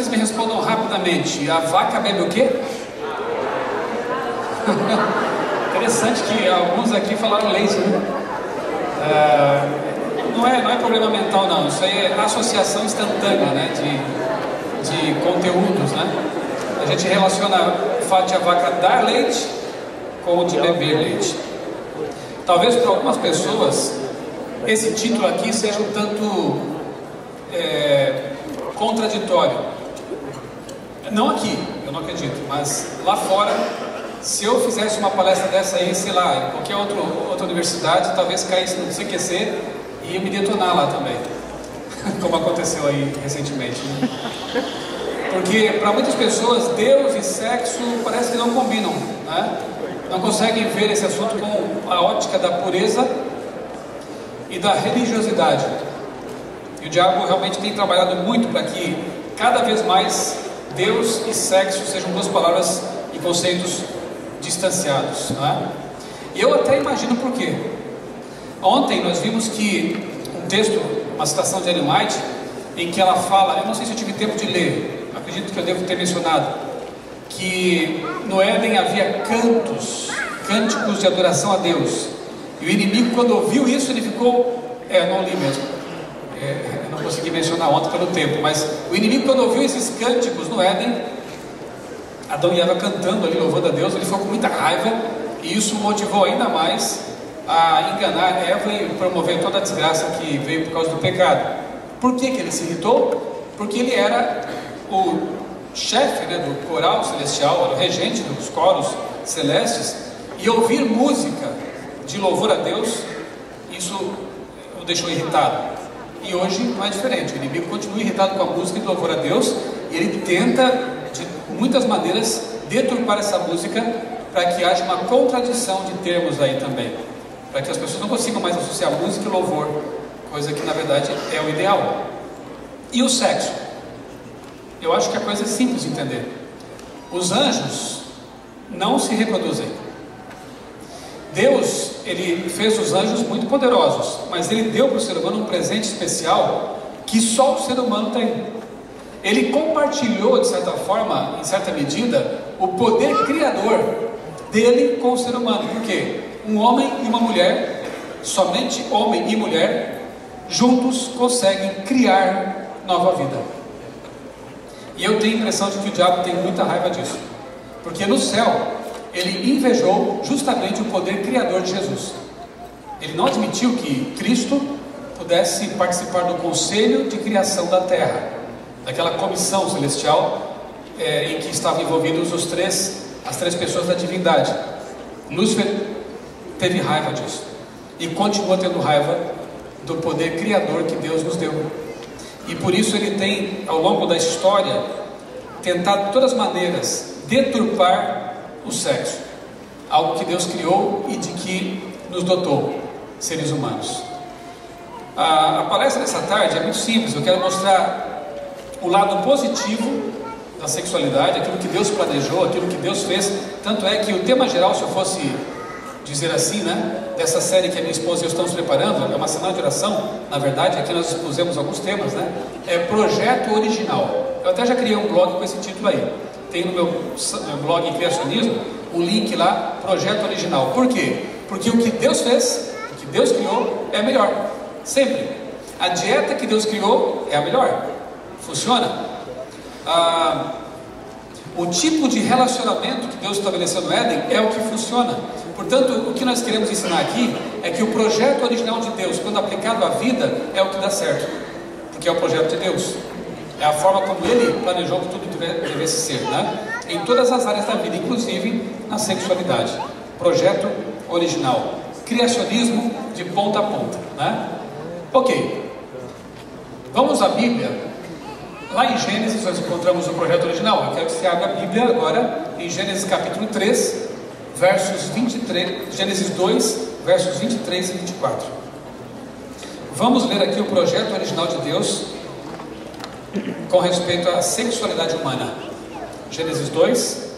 me respondam rapidamente. A vaca bebe o quê? Interessante que alguns aqui falaram leite, né? Não é problema mental, não. Isso aí é associação instantânea, né? De conteúdos, né? A gente relaciona o fato de a vaca dar leite com o de beber leite. Talvez para algumas pessoas esse título aqui seja um tanto contraditório. Não aqui, eu não acredito, mas lá fora, se eu fizesse uma palestra dessa aí, sei lá, em qualquer outra universidade, talvez caísse no CQC e ia me detonar lá também, como aconteceu aí recentemente, né? Porque para muitas pessoas Deus e sexo parece que não combinam, né? Não conseguem ver esse assunto com a ótica da pureza e da religiosidade. E o diabo realmente tem trabalhado muito para que cada vez mais Deus e sexo sejam duas palavras e conceitos distanciados, né? E eu até imagino por quê. Ontem nós vimos que um texto, uma citação de Ellen White, em que ela fala, eu não sei se eu tive tempo de ler, acredito que eu devo ter mencionado, que no Éden havia cânticos de adoração a Deus, e o inimigo, quando ouviu isso, ele ficou, não li mesmo, eu não consegui mencionar ontem pelo tempo, mas o inimigo, quando ouviu esses cânticos no Éden, Adão e Eva cantando ali, louvando a Deus, ele ficou com muita raiva, e isso motivou ainda mais a enganar Eva e promover toda a desgraça que veio por causa do pecado. Por que ele se irritou? Porque ele era o chefe, né, do coral celestial, era o regente dos coros celestes, e ouvir música de louvor a Deus, isso o deixou irritado. E hoje não é diferente, o inimigo continua irritado com a música de louvor a Deus, e ele tenta de muitas maneiras deturpar essa música para que haja uma contradição de termos aí também, para que as pessoas não consigam mais associar música e louvor, coisa que na verdade é o ideal. E o sexo? Eu acho que a coisa é simples de entender. Os anjos não se reproduzem. Deus, ele fez os anjos muito poderosos, mas ele deu para o ser humano um presente especial que só o ser humano tem. Ele compartilhou, de certa forma, em certa medida, o poder criador dele com o ser humano. Por quê? Um homem e uma mulher, somente homem e mulher, juntos conseguem criar nova vida. E eu tenho a impressão de que o diabo tem muita raiva disso, porque no céu ele invejou justamente o poder criador de Jesus. Ele não admitiu que Cristo pudesse participar do conselho de criação da terra, daquela comissão celestial em que estavam envolvidos as três pessoas da divindade. Lúcifer teve raiva disso e continua tendo raiva do poder criador que Deus nos deu. E por isso ele tem, ao longo da história, tentado de todas as maneiras deturpar o sexo, algo que Deus criou e de que nos dotou, seres humanos. A palestra dessa tarde é muito simples. Eu quero mostrar o lado positivo da sexualidade, aquilo que Deus planejou, aquilo que Deus fez. Tanto é que o tema geral, se eu fosse dizer assim, né, dessa série que a minha esposa e eu estamos preparando, é uma semana de oração, na verdade, aqui nós expusemos alguns temas, né, é Projeto Original. Eu até já criei um blog com esse título aí, tem no meu blog em criacionismo, o link lá, Projeto Original. Por quê? Porque o que Deus fez, o que Deus criou, é melhor, sempre. A dieta que Deus criou é a melhor, funciona. O tipo de relacionamento que Deus estabeleceu no Éden é o que funciona. Portanto, o que nós queremos ensinar aqui é que o projeto original de Deus, quando aplicado à vida, é o que dá certo, porque é o projeto de Deus, é a forma como Ele planejou que tudo devesse ser, né? Em todas as áreas da vida, inclusive na sexualidade. Projeto original, criacionismo de ponta a ponta, né? Ok, vamos à Bíblia. Lá em Gênesis nós encontramos o projeto original. Eu quero que você abra a Bíblia agora em Gênesis capítulo 3, versos 23, Gênesis 2, versos 23 e 24. Vamos ler aqui o projeto original de Deus com respeito à sexualidade humana. Gênesis 2,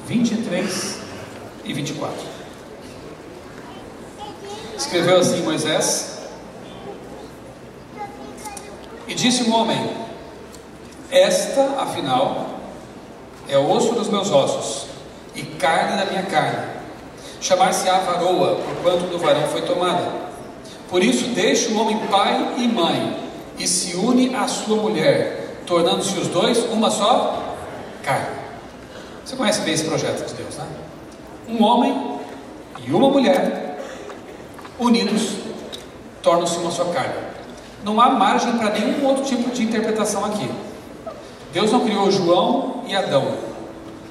23 e 24. Escreveu assim Moisés: E disse o homem: Esta, afinal, é osso dos meus ossos e carne da minha carne. Chamar-se-á varoa, porquanto do varão foi tomada. Por isso deixa o homem pai e mãe, e se une à sua mulher, tornando-se os dois uma só carne. Você conhece bem esse projeto de Deus, né? Um homem e uma mulher, unidos, tornam-se uma só carne. Não há margem para nenhum outro tipo de interpretação aqui. Deus não criou João e Adão,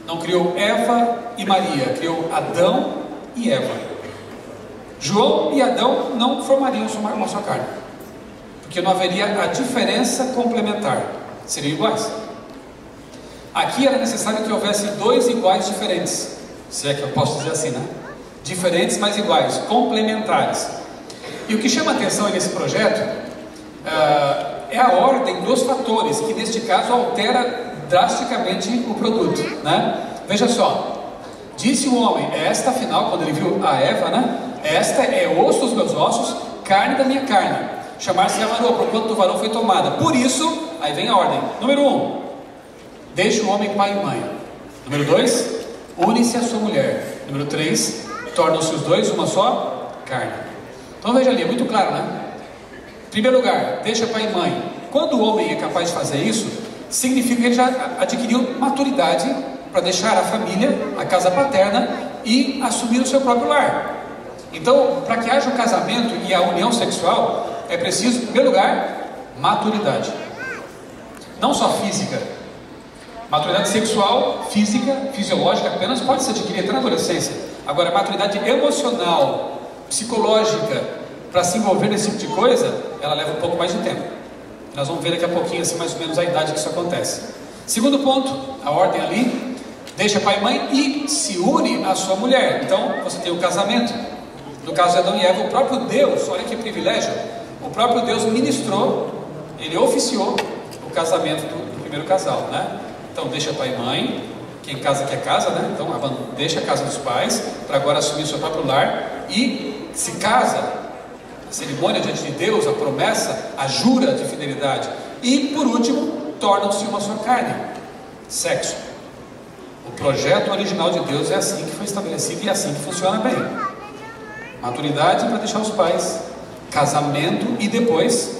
não criou Eva e Maria, criou Adão e Eva. João e Adão não formariam uma só carne, porque não haveria a diferença complementar, seriam iguais. Aqui era necessário que houvesse dois iguais diferentes, se é que eu posso dizer assim, né? Diferentes, mas iguais, complementares. E o que chama a atenção nesse projeto é a ordem dos fatores, que neste caso altera drasticamente o produto, né? Veja só, disse o homem, esta afinal, quando ele viu a Eva, né? Esta é osso dos meus ossos, carne da minha carne. Chamar-se-á varoa, porquanto do varão foi tomada. Por isso, aí vem a ordem. Número 1, deixa o homem pai e mãe. Número 2, une-se à sua mulher. Número 3, tornam-se os dois uma só carne. Então veja ali, é muito claro, né? Em primeiro lugar, deixa pai e mãe. Quando o homem é capaz de fazer isso, significa que ele já adquiriu maturidade para deixar a família, a casa paterna e assumir o seu próprio lar. Então, para que haja o casamento e a união sexual, é preciso, em primeiro lugar, maturidade. Não só física. Maturidade sexual, física, fisiológica apenas pode se adquirir até na adolescência. Agora, maturidade emocional, psicológica, para se envolver nesse tipo de coisa, ela leva um pouco mais de tempo. Nós vamos ver daqui a pouquinho, assim, mais ou menos a idade que isso acontece. Segundo ponto, a ordem ali, deixa pai e mãe e se une à sua mulher. Então, você tem o casamento. No caso de Adão e Eva, o próprio Deus, olha que privilégio, o próprio Deus ministrou, ele oficiou o casamento do primeiro casal, né? Então, deixa pai e mãe, quem casa quer casa, né? Então, deixa a casa dos pais, para agora assumir o seu próprio lar, e se casa, a cerimônia diante de Deus, a promessa, a jura de fidelidade, e por último, tornam-se uma só carne, sexo. O projeto original de Deus é assim que foi estabelecido e é assim que funciona bem. Maturidade para deixar os pais, casamento e depois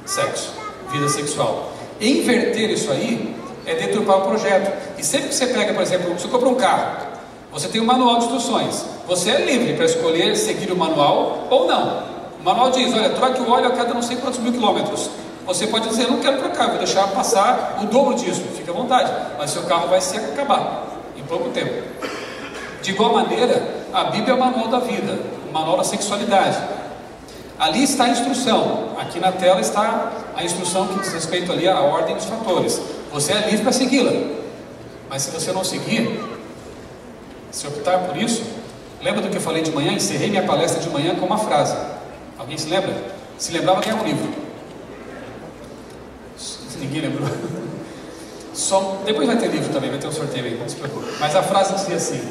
sexo, vida sexual. Inverter isso aí é deturpar o projeto. E sempre que você pega, por exemplo, você compra um carro, você tem um manual de instruções, você é livre para escolher seguir o manual ou não. O manual diz, olha, troque o óleo a cada não sei quantos mil quilômetros. Você pode dizer, eu não quero trocar, vou deixar passar o dobro disso, fica à vontade, mas seu carro vai se acabar em pouco tempo. De igual maneira, a Bíblia é o manual da vida, o manual da sexualidade. Ali está a instrução, aqui na tela está a instrução que diz respeito ali à ordem dos fatores. Você é livre para segui-la, mas se você não seguir, se optar por isso, lembra do que eu falei de manhã? Encerrei minha palestra de manhã com uma frase. Alguém se lembra? Se lembrava, ganhava um livro. Ninguém lembrou. Depois vai ter livro também, vai ter um sorteio aí, não se preocupe. Mas a frase dizia assim: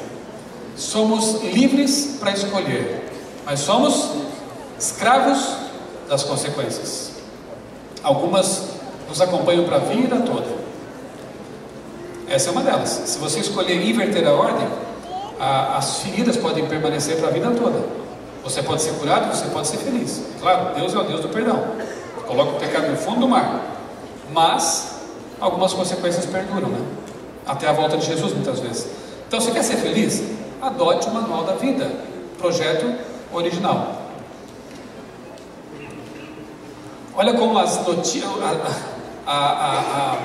somos livres para escolher, mas somos escravos das consequências. Algumas nos acompanham para a vida toda. Essa é uma delas. Se você escolher inverter a ordem, as feridas podem permanecer para a vida toda. Você pode ser curado, você pode ser feliz. Claro, Deus é o Deus do perdão. Coloca o pecado no fundo do mar. Mas algumas consequências perduram, né? Até a volta de Jesus, muitas vezes. Então, você quer ser feliz? Adote o manual da vida, projeto original. Olha como as notícias, a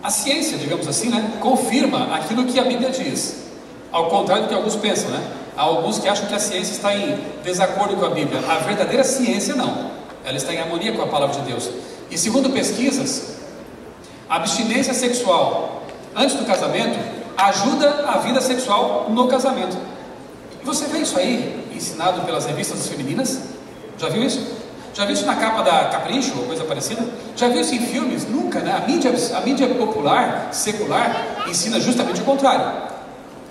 ciência, digamos assim, né, confirma aquilo que a Bíblia diz, ao contrário do que alguns pensam, né? Há alguns que acham que a ciência está em desacordo com a Bíblia. A verdadeira ciência não, ela está em harmonia com a palavra de Deus. E segundo pesquisas, a abstinência sexual antes do casamento ajuda a vida sexual no casamento. E você vê isso aí ensinado pelas revistas femininas? Já viu isso? Já viu isso na capa da Capricho ou coisa parecida? Já viu isso em filmes? Nunca, né? A mídia popular, secular, ensina justamente o contrário.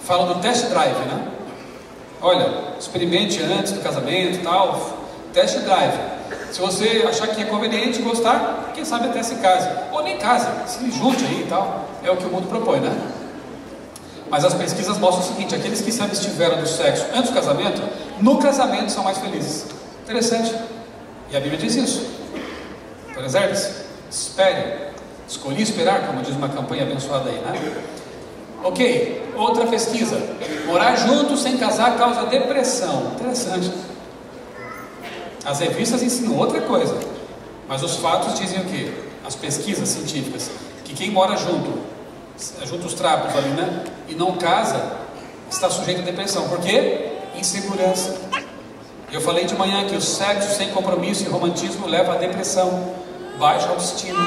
Fala do test drive, né? Olha, experimente antes do casamento e tal, test drive. Se você achar que é conveniente gostar, quem sabe até se case. Ou nem case, se junte aí e tal. É o que o mundo propõe, né? Mas as pesquisas mostram o seguinte: aqueles que se abstiveram do sexo antes do casamento, no casamento são mais felizes. Interessante. E a Bíblia diz isso. Então reserve-se, espere. Escolhi esperar, como diz uma campanha abençoada aí, né? Ok, outra pesquisa. Morar junto sem casar causa depressão. Interessante. As revistas ensinam outra coisa, mas os fatos dizem o quê? As pesquisas científicas, que quem mora junto os trapos ali, né? E não casa, está sujeito a depressão. Por quê? Insegurança. Eu falei de manhã que o sexo sem compromisso e romantismo leva à depressão, baixa autoestima.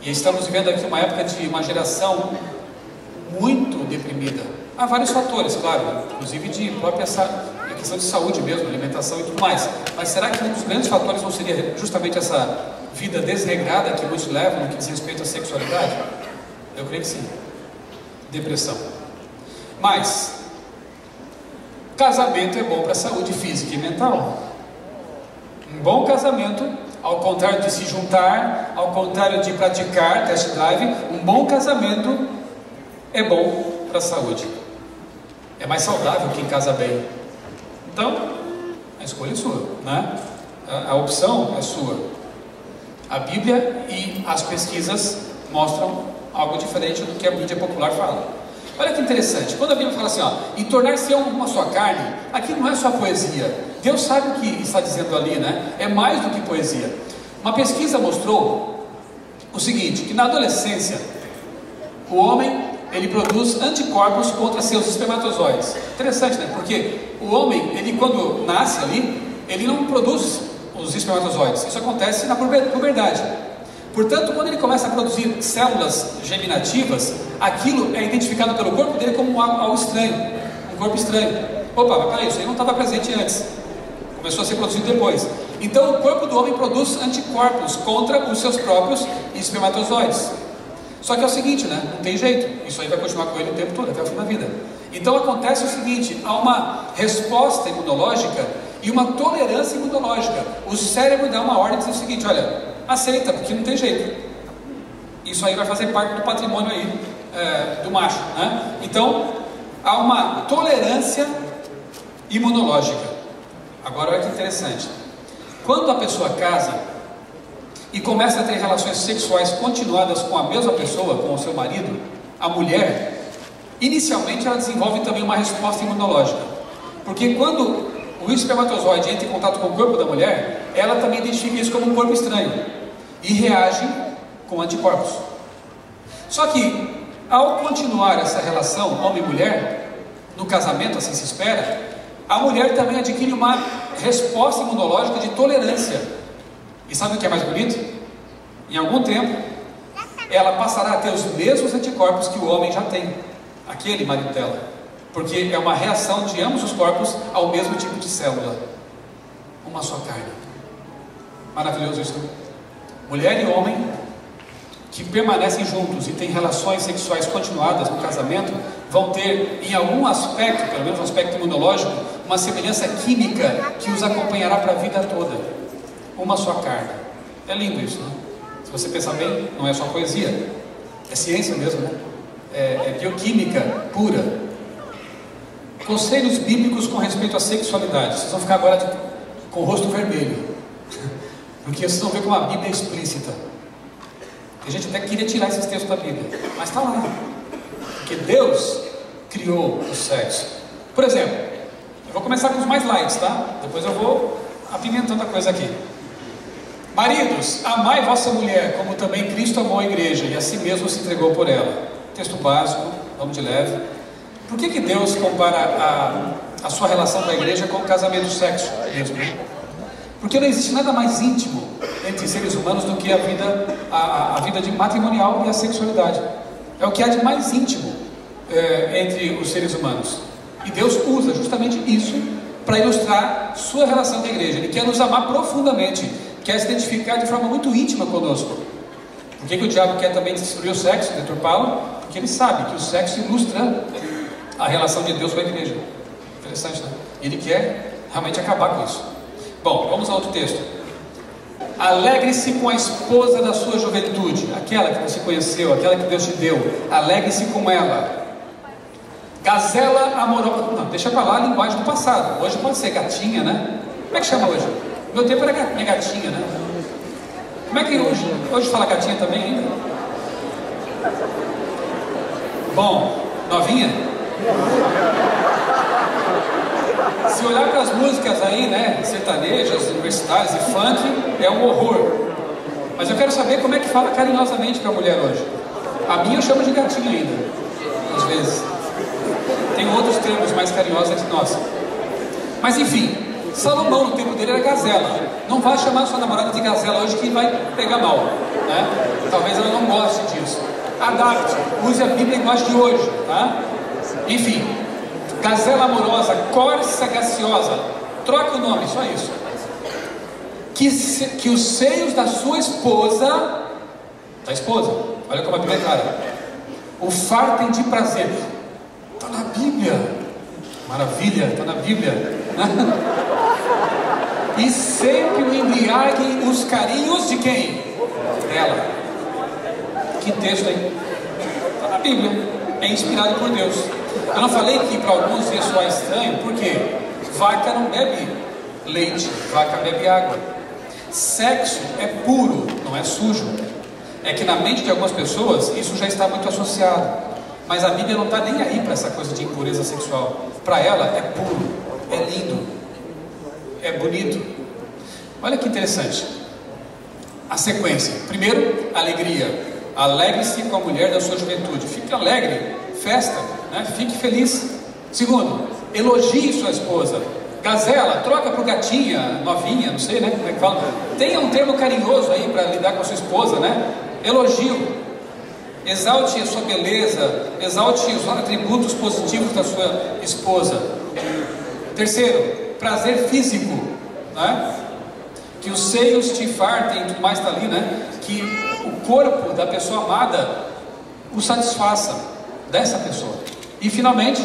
E estamos vivendo aqui uma época de uma geração muito deprimida. Há vários fatores, claro, inclusive de própria questão de saúde mesmo, alimentação e tudo mais. Mas será que um dos grandes fatores não seria justamente essa vida desregrada que muitos levam no que diz respeito à sexualidade? Eu creio que sim. Depressão. Mas casamento é bom para a saúde física e mental. Um bom casamento, ao contrário de se juntar, ao contrário de praticar test drive, um bom casamento é bom para a saúde. É mais saudável quem casa bem. Então, a escolha é sua, né? A opção é sua. A Bíblia e as pesquisas mostram algo diferente do que a mídia popular fala. Olha que interessante, quando a Bíblia fala assim, ó, e tornar-se uma só carne, aqui não é só poesia. Deus sabe o que está dizendo ali, né? É mais do que poesia. Uma pesquisa mostrou o seguinte, que na adolescência, o homem, ele produz anticorpos contra seus espermatozoides. Interessante, né? Porque o homem, ele quando nasce ali, ele não produz os espermatozoides. Isso acontece na puberdade. Portanto, quando ele começa a produzir células germinativas, aquilo é identificado pelo corpo dele como algo estranho, um corpo estranho. Opa, mas peraí, isso aí não estava presente antes, começou a ser produzido depois. Então o corpo do homem produz anticorpos contra os seus próprios espermatozoides. Só que é o seguinte, né? Não tem jeito, isso aí vai continuar com ele o tempo todo, até o fim da vida. Então acontece o seguinte, há uma resposta imunológica e uma tolerância imunológica. O cérebro dá uma ordem e diz o seguinte, olha, aceita, porque não tem jeito. Isso aí vai fazer parte do patrimônio aí do macho, né? Então há uma tolerância imunológica. Agora olha que interessante, quando a pessoa casa e começa a ter relações sexuais continuadas com a mesma pessoa, com o seu marido, a mulher, inicialmente ela desenvolve também uma resposta imunológica, porque quando o espermatozoide entra em contato com o corpo da mulher, ela também identifica isso como um corpo estranho e reage com anticorpos. Só que, ao continuar essa relação homem-mulher, no casamento, assim se espera, a mulher também adquire uma resposta imunológica de tolerância. E sabe o que é mais bonito? Em algum tempo, ela passará a ter os mesmos anticorpos que o homem já tem, aquele marido dela. Porque é uma reação de ambos os corpos ao mesmo tipo de célula. Uma só carne. Maravilhoso isso, não? Mulher e homem que permanecem juntos e têm relações sexuais continuadas no casamento, vão ter, em algum aspecto, pelo menos no aspecto imunológico, uma semelhança química que os acompanhará para a vida toda. Uma só carne. É lindo isso, né? Se você pensar bem, não é só poesia, é ciência mesmo, né? É bioquímica pura. Conselhos bíblicos com respeito à sexualidade. Vocês vão ficar agora com o rosto vermelho, porque vocês vão ver como a Bíblia é explícita. A gente até queria tirar esses textos da Bíblia, mas está lá, porque Deus criou o sexo. Por exemplo, eu vou começar com os mais light, tá? Depois eu vou apimentando a coisa aqui. Maridos, amai vossa mulher, como também Cristo amou a igreja e a si mesmo se entregou por ela. Texto básico, vamos de leve. Por que Deus compara a sua relação com a igreja com o casamento, o sexo mesmo? Porque não existe nada mais íntimo entre seres humanos do que a vida de matrimonial e a sexualidade. É o que há de mais íntimo entre os seres humanos. E Deus usa justamente isso para ilustrar sua relação com a igreja. Ele quer nos amar profundamente, quer se identificar de forma muito íntima conosco. Por que o diabo quer também destruir o sexo, deturpá-lo? Porque ele sabe que o sexo ilustra a relação de Deus com a igreja. Interessante, né? Ele quer realmente acabar com isso. Bom, vamos a outro texto. Alegre-se com a esposa da sua juventude, aquela que você conheceu, aquela que Deus te deu. Alegre-se com ela. Gazela amorosa. Não, deixa pra lá a linguagem do passado. Hoje pode ser gatinha, né? Como é que chama hoje? Meu tempo era gatinha, né? Como é que hoje fala gatinha também ainda? Bom, novinha? Se olhar para as músicas aí, né, sertanejas, universitárias e funk, é um horror. Mas eu quero saber como é que fala carinhosamente para a mulher hoje. A minha eu chamo de gatinha ainda, às vezes. Tem outros termos mais carinhosos que nós. Mas enfim, Salomão no tempo dele era gazela. Não vai chamar sua namorada de gazela hoje que vai pegar mal, né? Talvez ela não goste disso. Adapte, use a Bíblia em linguagem de hoje, tá? Enfim, gazela amorosa, corça graciosa, troca o nome, só isso. Que os seios da sua esposa, olha como a Bíblia é clara, o fartem de prazer. Está na Bíblia, maravilha, está na Bíblia. E sempre o embriaguem os carinhos de quem? Dela. Que texto aí? Está na Bíblia, é inspirado por Deus. Eu não falei que para alguns ia soar estranho, porque vaca não bebe leite, vaca bebe água. Sexo é puro, não é sujo. É que na mente de algumas pessoas isso já está muito associado. Mas a Bíblia não está nem aí para essa coisa de impureza sexual. Para ela é puro, é lindo, é bonito. Olha que interessante. A sequência: primeiro, alegria. Alegre-se com a mulher da sua juventude. Fique alegre, festa, né? Fique feliz. Segundo, elogie sua esposa. Gazela, troca por gatinha, novinha, não sei, né? Como é que fala? Tenha um termo carinhoso aí para lidar com a sua esposa, né? Elogio. Exalte a sua beleza, exalte os atributos positivos da sua esposa. Terceiro, prazer físico, né? Que os seios te fartem, tudo mais está ali, né? Que o corpo da pessoa amada o satisfaça, dessa pessoa. E finalmente,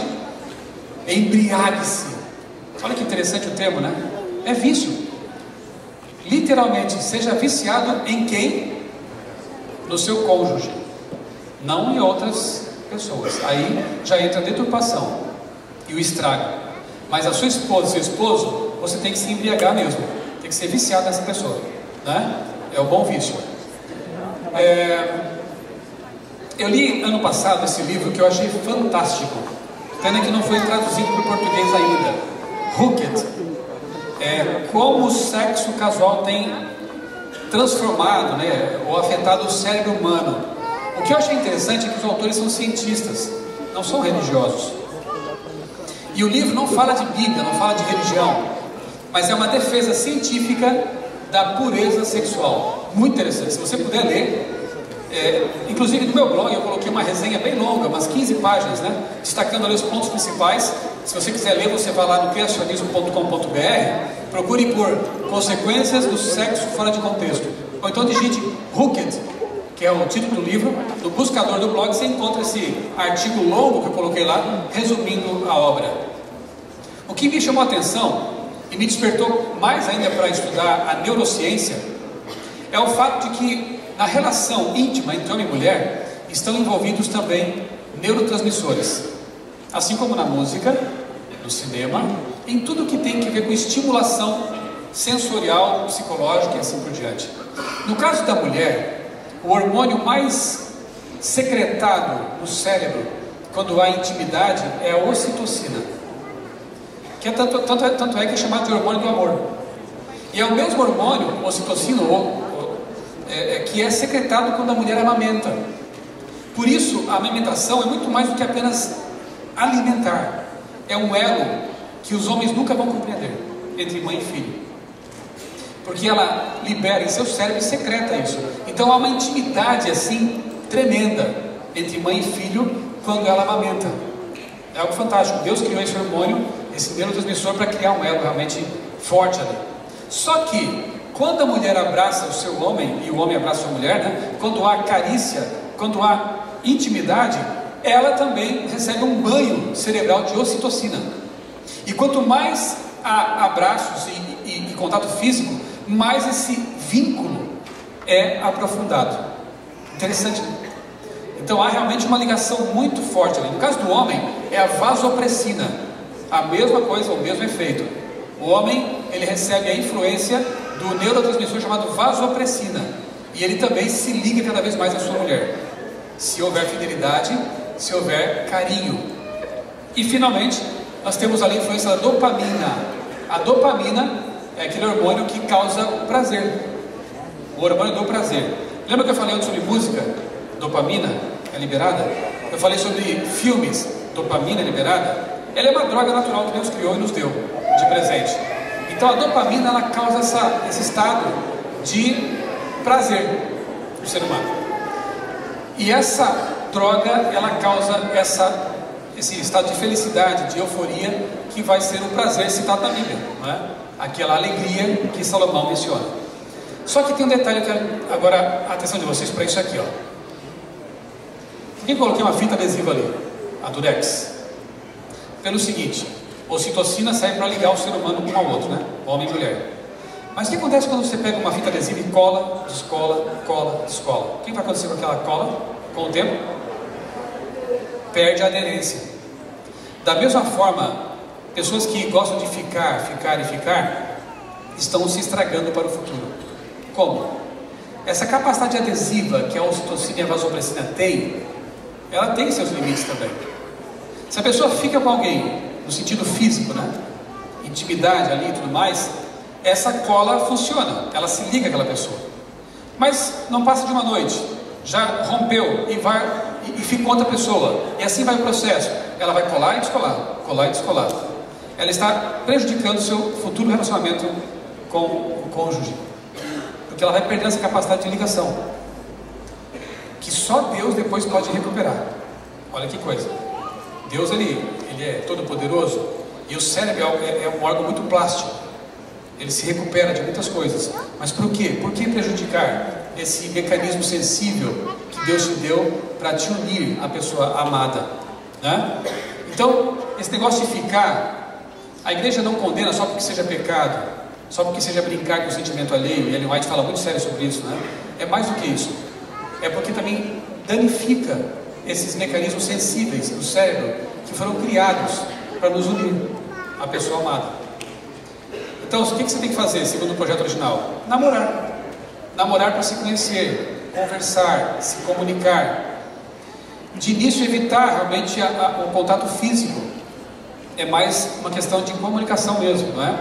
embriague-se. Olha que interessante o termo, né? É vício. Literalmente, seja viciado em quem? No seu cônjuge, não em outras pessoas. Aí já entra a deturpação e o estrago. Mas a sua esposa, seu esposo, você tem que se embriagar mesmo. Tem que ser viciado nessa pessoa, né? É o bom vício. Eu li ano passado esse livro que eu achei fantástico. Pena que não foi traduzido para o português ainda. Hooked. Como o sexo casual tem transformado, né, ou afetado o cérebro humano. O que eu achei interessante é que os autores são cientistas, não são religiosos. E o livro não fala de Bíblia, não fala de religião, mas é uma defesa científica da pureza sexual. Muito interessante, se você puder ler. Inclusive no meu blog eu coloquei uma resenha bem longa, umas 15 páginas, né, destacando ali os pontos principais. Se você quiser ler, você vai lá no criacionismo.com.br, procure por consequências do sexo fora de contexto, ou então digite Hooked, que é o título do livro. No buscador do blog você encontra esse artigo longo que eu coloquei lá, resumindo a obra. O que me chamou a atenção e me despertou mais ainda para estudar a neurociência é o fato de que na relação íntima entre homem e mulher estão envolvidos também neurotransmissores, assim como na música, no cinema, em tudo que tem que ver com estimulação sensorial, psicológica e assim por diante. No caso da mulher, o hormônio mais secretado no cérebro quando há intimidade é a ocitocina, que tanto é que é chamado de hormônio do amor. E é o mesmo hormônio, ocitocina, que é secretado quando a mulher amamenta. Por isso, a amamentação é muito mais do que apenas alimentar. É um elo que os homens nunca vão compreender entre mãe e filho, porque ela libera em seu cérebro e secreta isso. Então há uma intimidade assim tremenda entre mãe e filho quando ela amamenta. É algo fantástico. Deus criou esse hormônio, esse neurotransmissor, para criar um elo realmente forte ali. Só que quando a mulher abraça o seu homem e o homem abraça a sua mulher, né? Quando há carícia, quando há intimidade, ela também recebe um banho cerebral de ocitocina. E quanto mais há abraços e contato físico, mais esse vínculo é aprofundado. Interessante, né? Então há realmente uma ligação muito forte ali. No caso do homem, é a vasopressina, a mesma coisa, o mesmo efeito. O homem, ele recebe a influência do neurotransmissor chamado vasopressina, e ele também se liga cada vez mais à sua mulher, se houver fidelidade, se houver carinho. E finalmente, nós temos ali a influência da dopamina. A dopamina é aquele hormônio que causa o prazer, o hormônio do prazer. Lembra que eu falei antes sobre música? Dopamina é liberada. Eu falei sobre filmes, dopamina é liberada. Ela é uma droga natural que Deus criou e nos deu de presente. Então a dopamina, ela causa esse estado de prazer no ser humano. E essa droga, ela causa esse estado de felicidade, de euforia, que vai ser o prazer citado na Bíblia, não é? Aquela alegria que Salomão menciona. Só que tem um detalhe, eu quero agora a atenção de vocês para isso aqui, ó. Por que eu coloquei uma fita adesiva ali? A Durex. Pelo seguinte: ocitocina serve para ligar o ser humano um ao outro, né? Homem e mulher. Mas o que acontece quando você pega uma fita adesiva e cola, descola, cola, descola? O que vai acontecer com aquela cola? Com o tempo? Perde a aderência. Da mesma forma, pessoas que gostam de ficar, estão se estragando para o futuro. Como? Essa capacidade adesiva que a ocitocina e a vasopressina têm, ela tem seus limites também. Se a pessoa fica com alguém, no sentido físico, né? Intimidade ali e tudo mais, essa cola funciona, ela se liga àquela pessoa. Mas não passa de uma noite, já rompeu e fica outra pessoa, e assim vai o processo. Ela vai colar e descolar, colar e descolar. Ela está prejudicando o seu futuro relacionamento com o cônjuge, porque ela vai perdendo essa capacidade de ligação, que só Deus depois pode recuperar. Olha que coisa. Deus, ele é todo poderoso, e o cérebro é um órgão muito plástico. Ele se recupera de muitas coisas. Mas por quê? Por que prejudicar esse mecanismo sensível que Deus te deu para te unir à pessoa amada, né? Então, esse negócio de ficar, a igreja não condena só porque seja pecado, só porque seja brincar com o sentimento alheio. E Ellen White fala muito sério sobre isso, né? É mais do que isso. É porque também danifica esses mecanismos sensíveis do cérebro que foram criados para nos unir à pessoa amada. Então, o que você tem que fazer, segundo o projeto original? Namorar. Namorar para se conhecer, conversar, se comunicar. De início, evitar realmente o contato físico. É mais uma questão de comunicação mesmo, não é?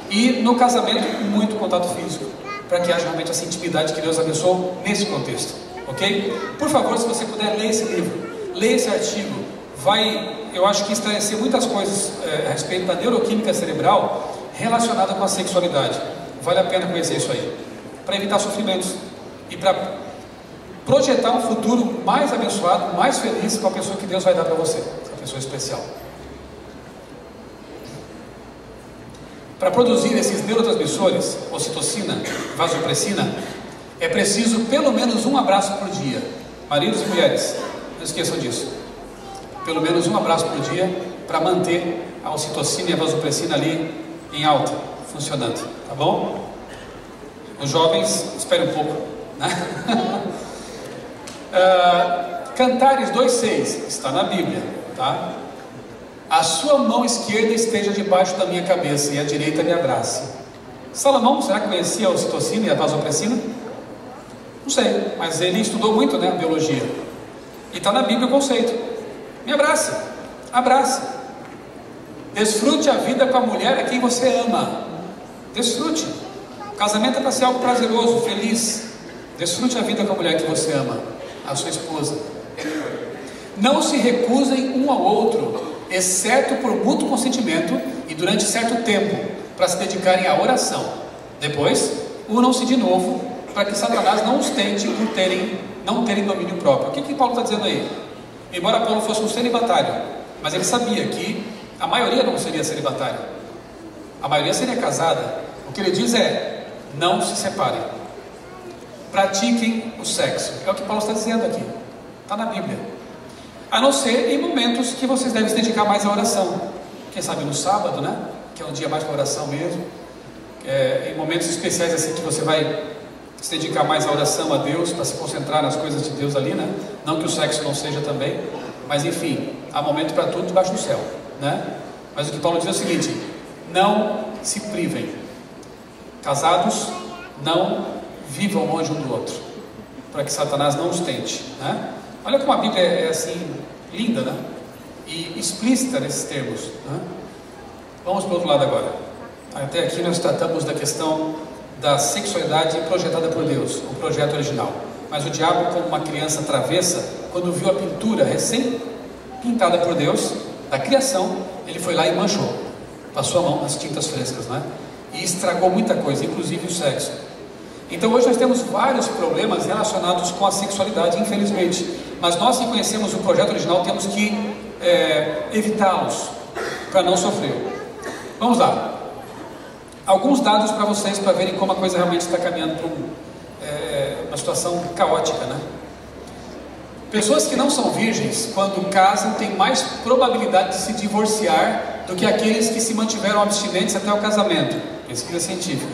E no casamento, muito contato físico, para que haja realmente essa intimidade que Deus abençoou nesse contexto, ok? Por favor, se você puder, ler esse livro, ler esse artigo. Eu acho que esclarecer muitas coisas a respeito da neuroquímica cerebral relacionada com a sexualidade. Vale a pena conhecer isso aí, para evitar sofrimentos e para projetar um futuro mais abençoado, mais feliz com a pessoa que Deus vai dar para você, essa pessoa especial. Para produzir esses neurotransmissores, ocitocina, vasopressina, é preciso pelo menos um abraço por dia. Maridos e mulheres, não esqueçam disso. Pelo menos um abraço por dia para manter a ocitocina e a vasopressina ali em alta, funcionando, tá bom? Os jovens, esperem um pouco, né? Cantares 2,6, está na Bíblia, tá? A sua mão esquerda esteja debaixo da minha cabeça e a direita me abrace. Salomão, será que conhecia a ocitocina e a vasopressina? Não sei, mas ele estudou muito, né, biologia. E está na Bíblia o conceito. Me abrace, abrace. Desfrute a vida com a mulher a quem você ama. Desfrute. O casamento é para ser algo prazeroso, feliz. Desfrute a vida com a mulher que você ama, a sua esposa. Não se recusem um ao outro, exceto por mútuo consentimento e durante certo tempo, para se dedicarem à oração. Depois, unam-se de novo, para que Satanás não os tente por não terem domínio próprio. O que Paulo está dizendo aí? Embora Paulo fosse um celibatário, mas ele sabia que a maioria não seria celibatária, a maioria seria casada. O que ele diz é: não se separem, pratiquem o sexo. É o que Paulo está dizendo aqui, está na Bíblia. A não ser em momentos que vocês devem se dedicar mais à oração. Quem sabe no sábado, né? Que é um dia mais para oração mesmo. Em momentos especiais assim que você vai se dedicar mais à oração a Deus, para se concentrar nas coisas de Deus ali, né? Não que o sexo não seja também, mas enfim, há momento para tudo debaixo do céu, né? Mas o que Paulo diz é o seguinte: não se privem. Casados, não vivam longe um do outro, para que Satanás não os tente, né? Olha como a Bíblia é assim, linda, né? E explícita nesses termos, né? Vamos para o outro lado agora. Até aqui nós tratamos da questão da sexualidade projetada por Deus, o projeto original. Mas o diabo, como uma criança travessa, quando viu a pintura recém-pintada por Deus, da criação, ele foi lá e manchou, passou a mão nas tintas frescas, né? E estragou muita coisa, inclusive o sexo. Então hoje nós temos vários problemas relacionados com a sexualidade, infelizmente. Mas nós que conhecemos o projeto original temos que evitá-los, para não sofrer. Vamos lá. Alguns dados para vocês, para verem como a coisa realmente está caminhando para uma situação caótica, né? Pessoas que não são virgens, quando casam, têm mais probabilidade de se divorciar do que aqueles que se mantiveram abstinentes até o casamento. Pesquisa científica.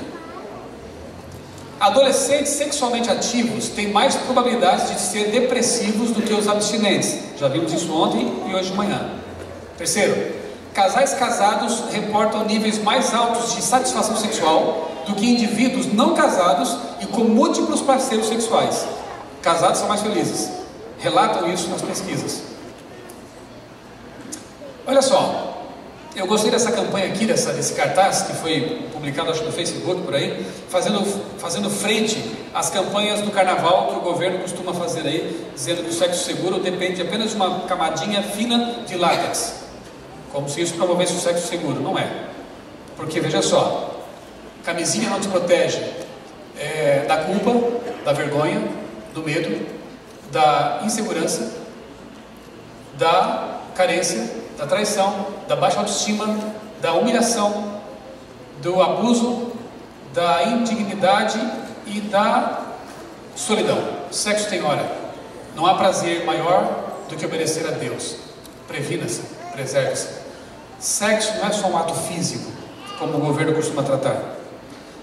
Adolescentes sexualmente ativos têm mais probabilidade de ser depressivos do que os abstinentes. Já vimos isso ontem e hoje de manhã. Terceiro, casais casados reportam níveis mais altos de satisfação sexual do que indivíduos não casados e com múltiplos parceiros sexuais. Casados são mais felizes. Relatam isso nas pesquisas. Olha só, eu gostei dessa campanha aqui, desse cartaz que foi publicado, acho, no Facebook, por aí, fazendo frente às campanhas do carnaval que o governo costuma fazer aí, dizendo que o sexo seguro depende apenas de uma camadinha fina de látex, como se isso promovesse o sexo seguro. Não é, porque veja só, camisinha não te protege da culpa, da vergonha, do medo, da insegurança, da carência, da traição, da baixa autoestima, da humilhação, do abuso, da indignidade e da solidão. Sexo tem hora. Não há prazer maior do que obedecer a Deus. Previna-se, preserve-se. Sexo não é só um ato físico, como o governo costuma tratar.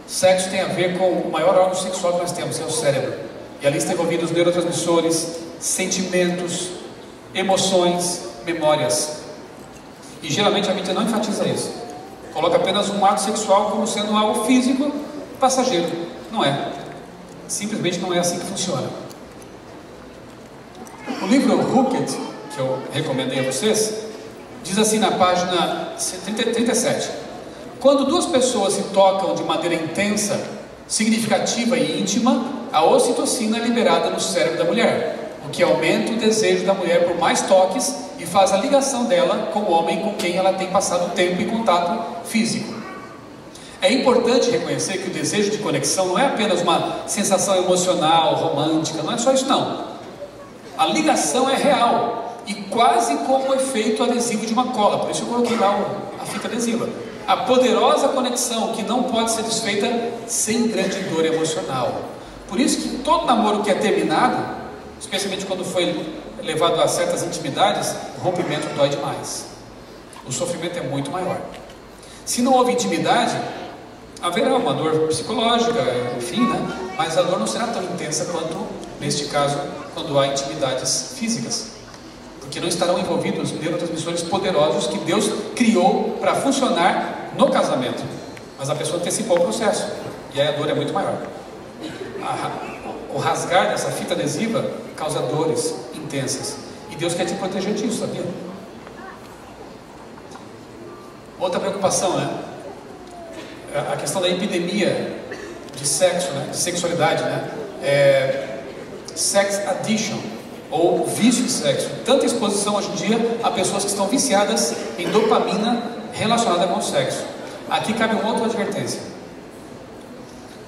Sexo tem a ver com o maior órgão sexual que nós temos, é o cérebro. E ali estão envolvidos neurotransmissores, sentimentos, emoções, memórias. E geralmente a mídia não enfatiza isso. Coloca apenas um ato sexual como sendo algo físico, passageiro. Não é. Simplesmente não é assim que funciona. O livro Hooked, que eu recomendei a vocês, diz assim na página 37. Quando duas pessoas se tocam de maneira intensa, significativa e íntima, a ocitocina é liberada no cérebro da mulher, o que aumenta o desejo da mulher por mais toques e faz a ligação dela com o homem com quem ela tem passado tempo em contato físico. É importante reconhecer que o desejo de conexão não é apenas uma sensação emocional, romântica, não é só isso não. A ligação é real e quase como o efeito adesivo de uma cola, por isso eu coloquei lá a fita adesiva. A poderosa conexão que não pode ser desfeita sem grande dor emocional. Por isso que todo namoro que é terminado, especialmente quando foi levado a certas intimidades, o rompimento dói demais. O sofrimento é muito maior. Se não houve intimidade, haverá uma dor psicológica, enfim, né? Mas a dor não será tão intensa quanto, neste caso, quando há intimidades físicas. Porque não estarão envolvidos neurotransmissores poderosos que Deus criou para funcionar no casamento. Mas a pessoa antecipou o processo, e aí a dor é muito maior. O rasgar dessa fita adesiva causa dores intensas. E Deus quer te proteger disso, sabia? Outra preocupação, né? A questão da epidemia de sexo, né? De sexualidade, né? Sex addiction, ou vício de sexo. Tanta exposição hoje em dia a pessoas que estão viciadas em dopamina relacionada com o sexo. Aqui cabe uma outra advertência.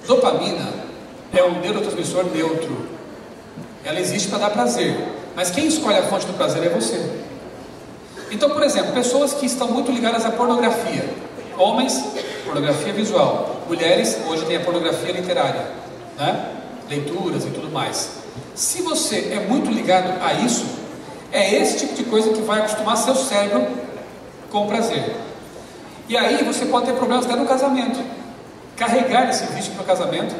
Dopamina é um neurotransmissor neutro. Ela existe para dar prazer, mas quem escolhe a fonte do prazer é você. Então, por exemplo, pessoas que estão muito ligadas à pornografia. Homens, pornografia visual. Mulheres, hoje tem a pornografia literária, né? Leituras e tudo mais. Se você é muito ligado a isso, é esse tipo de coisa que vai acostumar seu cérebro com o prazer. E aí você pode ter problemas até no casamento. Carregar esse vício para o casamento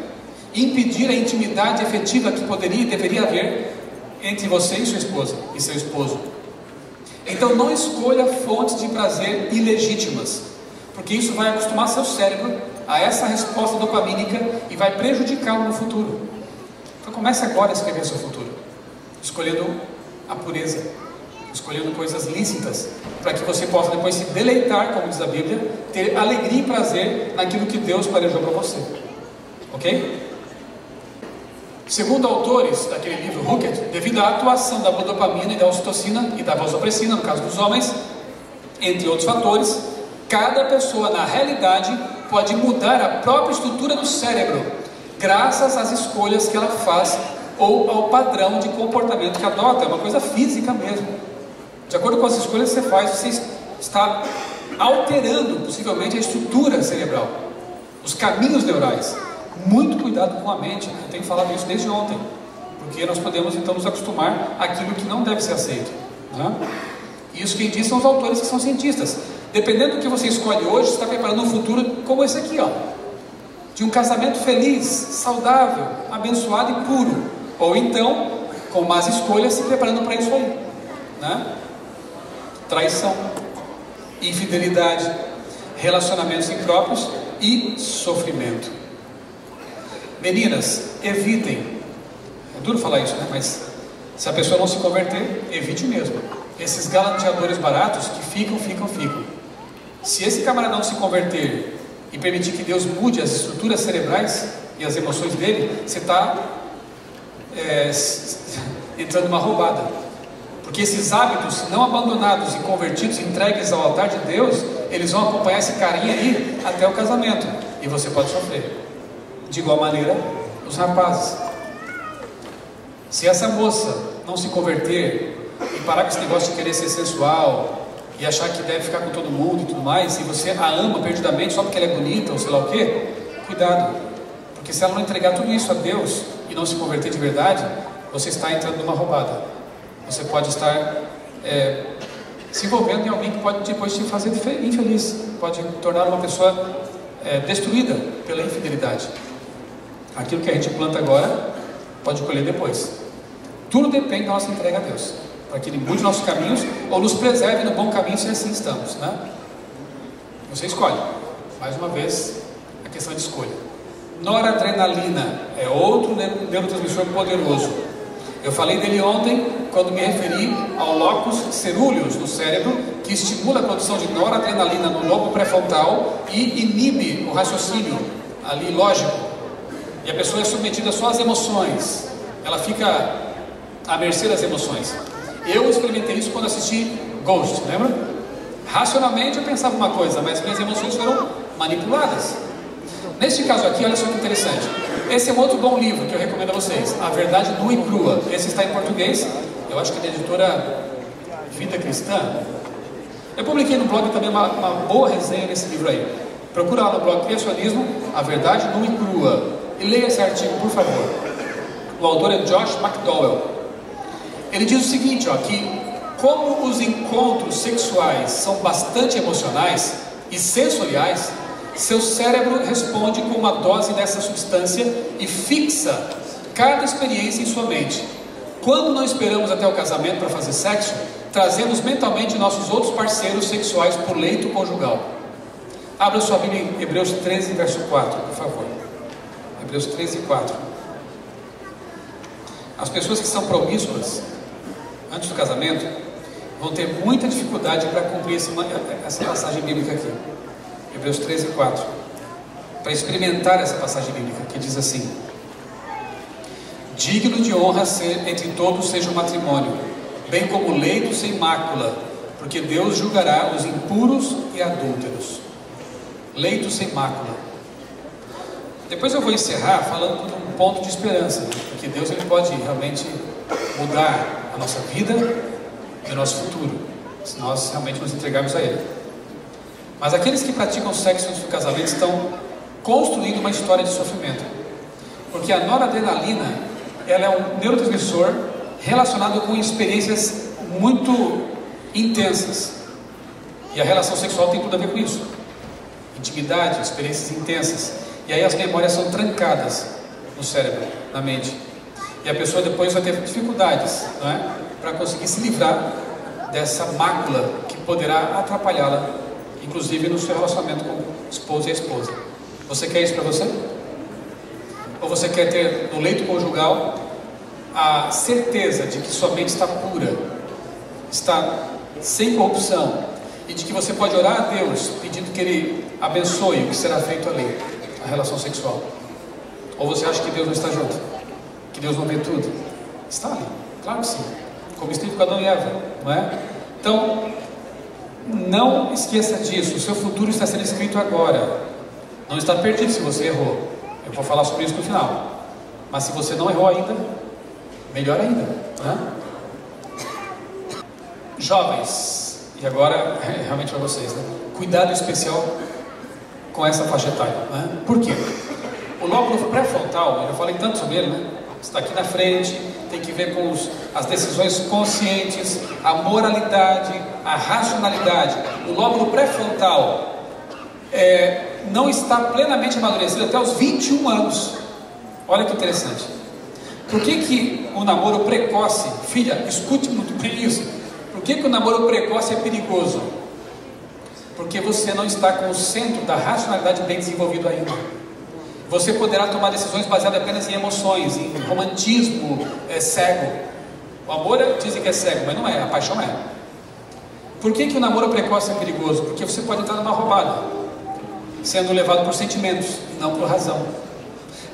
impedir a intimidade efetiva que poderia e deveria haver entre você e sua esposa e seu esposo. Então não escolha fontes de prazer ilegítimas, porque isso vai acostumar seu cérebro a essa resposta dopamínica e vai prejudicá-lo no futuro. Então comece agora a escrever seu futuro, escolhendo a pureza, escolhendo coisas lícitas, para que você possa depois se deleitar, como diz a Bíblia, ter alegria e prazer naquilo que Deus planejou para você. Ok? Segundo autores daquele livro Hooked, devido à atuação da dopamina e da ocitocina e da vasopressina, no caso dos homens, entre outros fatores, cada pessoa na realidade pode mudar a própria estrutura do cérebro, graças às escolhas que ela faz ou ao padrão de comportamento que adota. É uma coisa física mesmo. De acordo com as escolhas que você faz, você está alterando possivelmente a estrutura cerebral, os caminhos neurais. Muito cuidado com a mente. Eu tenho falado isso desde ontem, porque nós podemos então nos acostumar àquilo que não deve ser aceito, né? Isso quem diz são os autores que são cientistas. Dependendo do que você escolhe hoje, você está preparando um futuro como esse aqui, ó, de um casamento feliz, saudável, abençoado e puro. Ou então, com más escolhas, se preparando para isso aí, né? Traição, infidelidade, relacionamentos impróprios e sofrimento. Meninas, evitem. É duro falar isso, né? Mas se a pessoa não se converter, evite mesmo. Esses galanteadores baratos que ficam. Se esse camarada não se converter e permitir que Deus mude as estruturas cerebrais e as emoções dele, você está entrando numa roubada. Porque esses hábitos não abandonados e convertidos, entregues ao altar de Deus, eles vão acompanhar esse carinha aí até o casamento. E você pode sofrer. De igual maneira, os rapazes. Se essa moça não se converter e parar com esse negócio de querer ser sensual e achar que deve ficar com todo mundo e tudo mais, e você a ama perdidamente só porque ela é bonita ou sei lá o que, cuidado, porque se ela não entregar tudo isso a Deus e não se converter de verdade, você está entrando numa roubada. Você pode estar se envolvendo em alguém que pode depois te fazer infeliz, pode tornar uma pessoa destruída pela infidelidade. Aquilo que a gente planta agora, pode colher depois. Tudo depende da nossa entrega a Deus, para que Ele mude nossos caminhos, ou nos preserve no bom caminho, se assim estamos, né? Você escolhe. Mais uma vez, a questão de escolha. Noradrenalina é outro neurotransmissor poderoso. Eu falei dele ontem, quando me referi ao locus ceruleus no cérebro, que estimula a produção de noradrenalina no lobo pré-frontal e inibe o raciocínio ali lógico. E a pessoa é submetida só às emoções, ela fica à mercê das emoções. Eu experimentei isso quando assisti Ghost, lembra? Racionalmente eu pensava uma coisa, mas minhas emoções foram manipuladas. Neste caso aqui, olha só que interessante. Esse é um outro bom livro que eu recomendo a vocês, A Verdade Nua e Crua. Esse está em português, eu acho que é da editora Vida Cristã. Eu publiquei no blog também uma boa resenha desse livro aí. Procura lá no blog Criacionismo, A Verdade Nua e Crua. E leia esse artigo, por favor. O autor é Josh McDowell. Ele diz o seguinte, ó, que como os encontros sexuais são bastante emocionais e sensoriais, seu cérebro responde com uma dose dessa substância e fixa cada experiência em sua mente. Quando não esperamos até o casamento para fazer sexo, trazemos mentalmente nossos outros parceiros sexuais por leito conjugal. Abra sua Bíblia em Hebreus 13, verso 4, por favor. Hebreus 13, 4. As pessoas que são promíscuas antes do casamento vão ter muita dificuldade para cumprir essa passagem bíblica aqui. Hebreus 13, 4. Para experimentar essa passagem bíblica que diz assim: digno de honra ser entre todos seja o matrimônio, bem como leito sem mácula, porque Deus julgará os impuros e adúlteros. Leito sem mácula. Depois eu vou encerrar falando de um ponto de esperança, porque Deus ele pode realmente mudar a nossa vida e o nosso futuro, se nós realmente nos entregarmos a Ele. Mas aqueles que praticam sexo antes do casamento estão construindo uma história de sofrimento, porque a noradrenalina ela é um neurotransmissor relacionado com experiências muito intensas, e a relação sexual tem tudo a ver com isso. Intimidade, experiências intensas. E aí as memórias são trancadas. no cérebro, na mente. E a pessoa depois vai ter dificuldades, não é? Para conseguir se livrar dessa mácula que poderá atrapalhá-la, inclusive no seu relacionamento com o esposo e a esposa. Você quer isso para você? Ou você quer ter no leito conjugal a certeza de que sua mente está pura, está sem corrupção, e de que você pode orar a Deus pedindo que Ele abençoe o que será feito ali, a relação sexual? Ou você acha que Deus não está junto? Que Deus não vê tudo? Está ali, claro que sim, como esteve com Adão e Eva, não é? Então, não esqueça disso, o seu futuro está sendo escrito agora, não está perdido se você errou. Eu vou falar sobre isso no final, mas se você não errou ainda, melhor ainda, né? Jovens, e agora realmente para vocês, né? Cuidado especial com essa faixa etária, né? Por quê? O lóbulo pré-frontal, eu já falei tanto sobre ele, né? Está aqui na frente, tem que ver com as decisões conscientes, a moralidade, a racionalidade. O lóbulo pré-frontal não está plenamente amadurecido até os 21 anos. Olha que interessante. Por que o namoro precoce, filha, escute muito bem isso, por que o namoro precoce é perigoso? Porque você não está com o centro da racionalidade bem desenvolvido ainda. Você poderá tomar decisões baseadas apenas em emoções, em romantismo cego. O amor dizem que é cego, mas não é, a paixão é. Por que o namoro precoce é perigoso? Porque você pode entrar numa roubada, sendo levado por sentimentos e não por razão.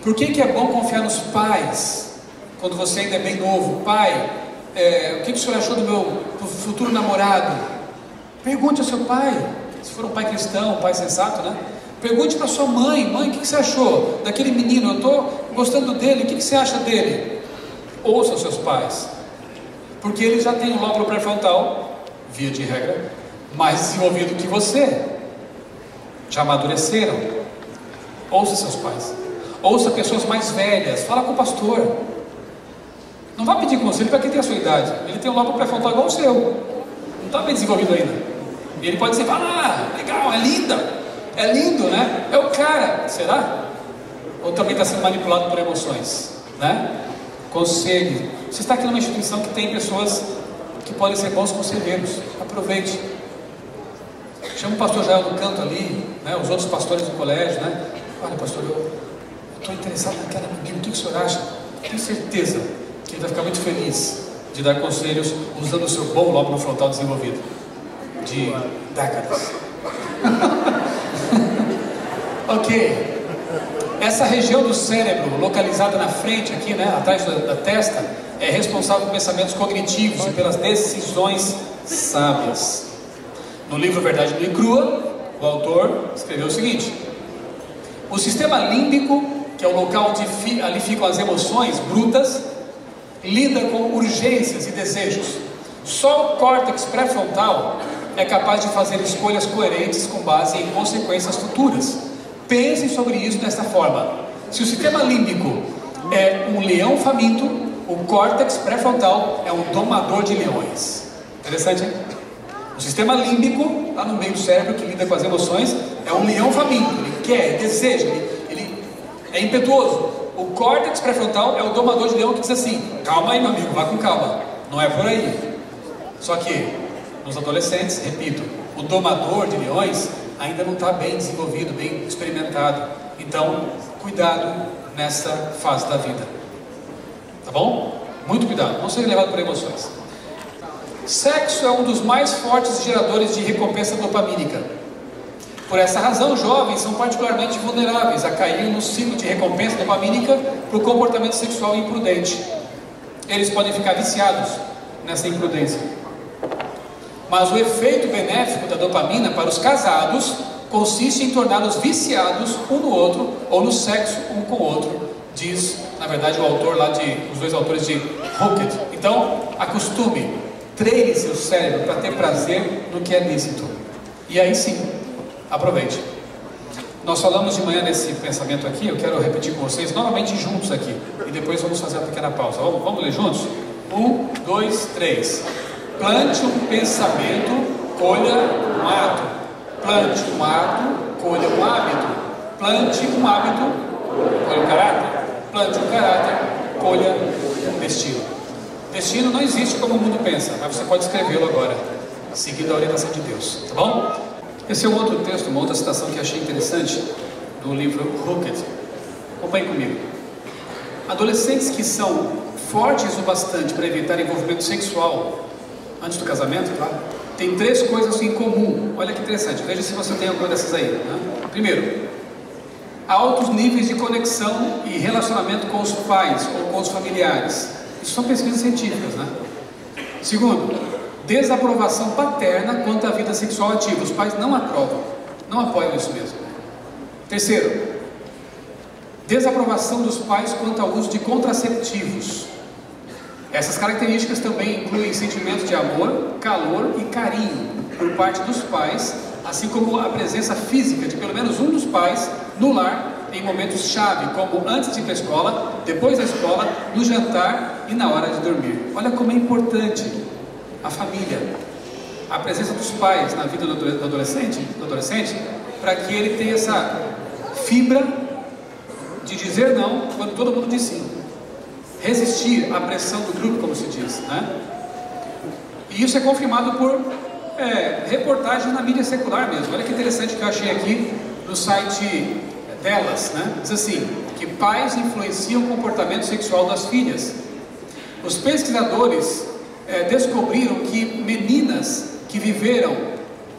Por que é bom confiar nos pais, quando você ainda é bem novo? Pai, o que o senhor achou do futuro namorado? Pergunte ao seu pai, se for um pai cristão, um pai sensato, né? Pergunte para sua mãe: mãe, o que você achou daquele menino? Eu estou gostando dele, o que você acha dele? Ouça os seus pais, porque eles já têm o lóbulo pré-frontal, via de regra, mais desenvolvido que você, já amadureceram. Ouça seus pais, ouça pessoas mais velhas, fala com o pastor. Não vá pedir conselho para quem tem a sua idade, ele tem um lóbulo pré-frontal igual o seu, não está bem desenvolvido ainda, e ele pode dizer: legal, é linda, é lindo, né? É o cara, será? Ou também está sendo manipulado por emoções, né? Conselho. Você está aqui numa instituição que tem pessoas que podem ser bons conselheiros, aproveite. Chama o pastor Jael no canto ali, né? Os outros pastores do colégio, né? Olha, pastor, eu estou interessado naquela menina, o que o senhor acha? Tenho certeza que ele vai ficar muito feliz de dar conselhos usando o seu bom lóbulo frontal desenvolvido de décadas. Ok, essa região do cérebro localizada na frente aqui, né, atrás da testa, é responsável por pensamentos cognitivos e pelas decisões sábias. No livro Verdade Nua e Crua, o autor escreveu o seguinte: o sistema límbico, que é o local onde ali ficam as emoções brutas, lida com urgências e desejos. Só o córtex pré-frontal é capaz de fazer escolhas coerentes com base em consequências futuras. Pensem sobre isso desta forma: se o sistema límbico é um leão faminto, o córtex pré-frontal é um domador de leões. Interessante, hein? O sistema límbico, lá no meio do cérebro, que lida com as emoções, é um leão faminto. Ele quer, ele deseja, ele é impetuoso. O córtex pré-frontal é o domador de leão, que diz assim: calma aí, meu amigo, vá com calma, não é por aí. Só que nos adolescentes, repito, o domador de leões ainda não está bem desenvolvido, bem experimentado. Então, cuidado nessa fase da vida, tá bom? Muito cuidado, não seja levado por emoções. Sexo é um dos mais fortes geradores de recompensa dopamínica. Por essa razão, jovens são particularmente vulneráveis a cair no ciclo de recompensa dopamínica por comportamento sexual imprudente. Eles podem ficar viciados nessa imprudência. Mas o efeito benéfico da dopamina para os casados consiste em torná-los viciados um no outro, ou no sexo um com o outro, diz, na verdade, o autor lá os dois autores de Hooked. Então, acostume, treine seu cérebro para ter prazer no que é lícito. E aí sim, aproveite. Nós falamos de manhã desse pensamento aqui, eu quero repetir com vocês, novamente juntos aqui, e depois vamos fazer uma pequena pausa. Vamos ler juntos? 1, 2, 3. Plante um pensamento, colha um ato. Plante um ato, colha um hábito. Plante um hábito, colha um caráter. plante um caráter, colha um destino. Destino não existe como o mundo pensa, mas você pode escrevê-lo agora, seguindo a orientação de Deus, tá bom? Esse é um outro texto, uma outra citação que achei interessante, do livro Hooked. Acompanhe comigo. Adolescentes que são fortes o bastante para evitar envolvimento sexual antes do casamento, claro, tem 3 coisas em comum. Olha que interessante, veja se você tem alguma dessas aí, né? Primeiro, altos níveis de conexão e relacionamento com os pais ou com os familiares. Isso são pesquisas científicas, né? Segundo, desaprovação paterna quanto à vida sexual ativa. Os pais não aprovam, não apoiam isso mesmo. Terceiro, desaprovação dos pais quanto ao uso de contraceptivos. Essas características também incluem sentimentos de amor, calor e carinho por parte dos pais, assim como a presença física de pelo menos um dos pais no lar em momentos-chave, como antes de ir para a escola, depois da escola, no jantar e na hora de dormir. Olha como é importante a família, a presença dos pais na vida do adolescente, para que ele tenha essa fibra de dizer não quando todo mundo diz sim. Resistir à pressão do grupo, como se diz, né? E isso é confirmado por reportagens na mídia secular mesmo. Olha que interessante que eu achei aqui no site delas, né? Diz assim, que pais influenciam o comportamento sexual das filhas. Os pesquisadores descobriram que meninas que viveram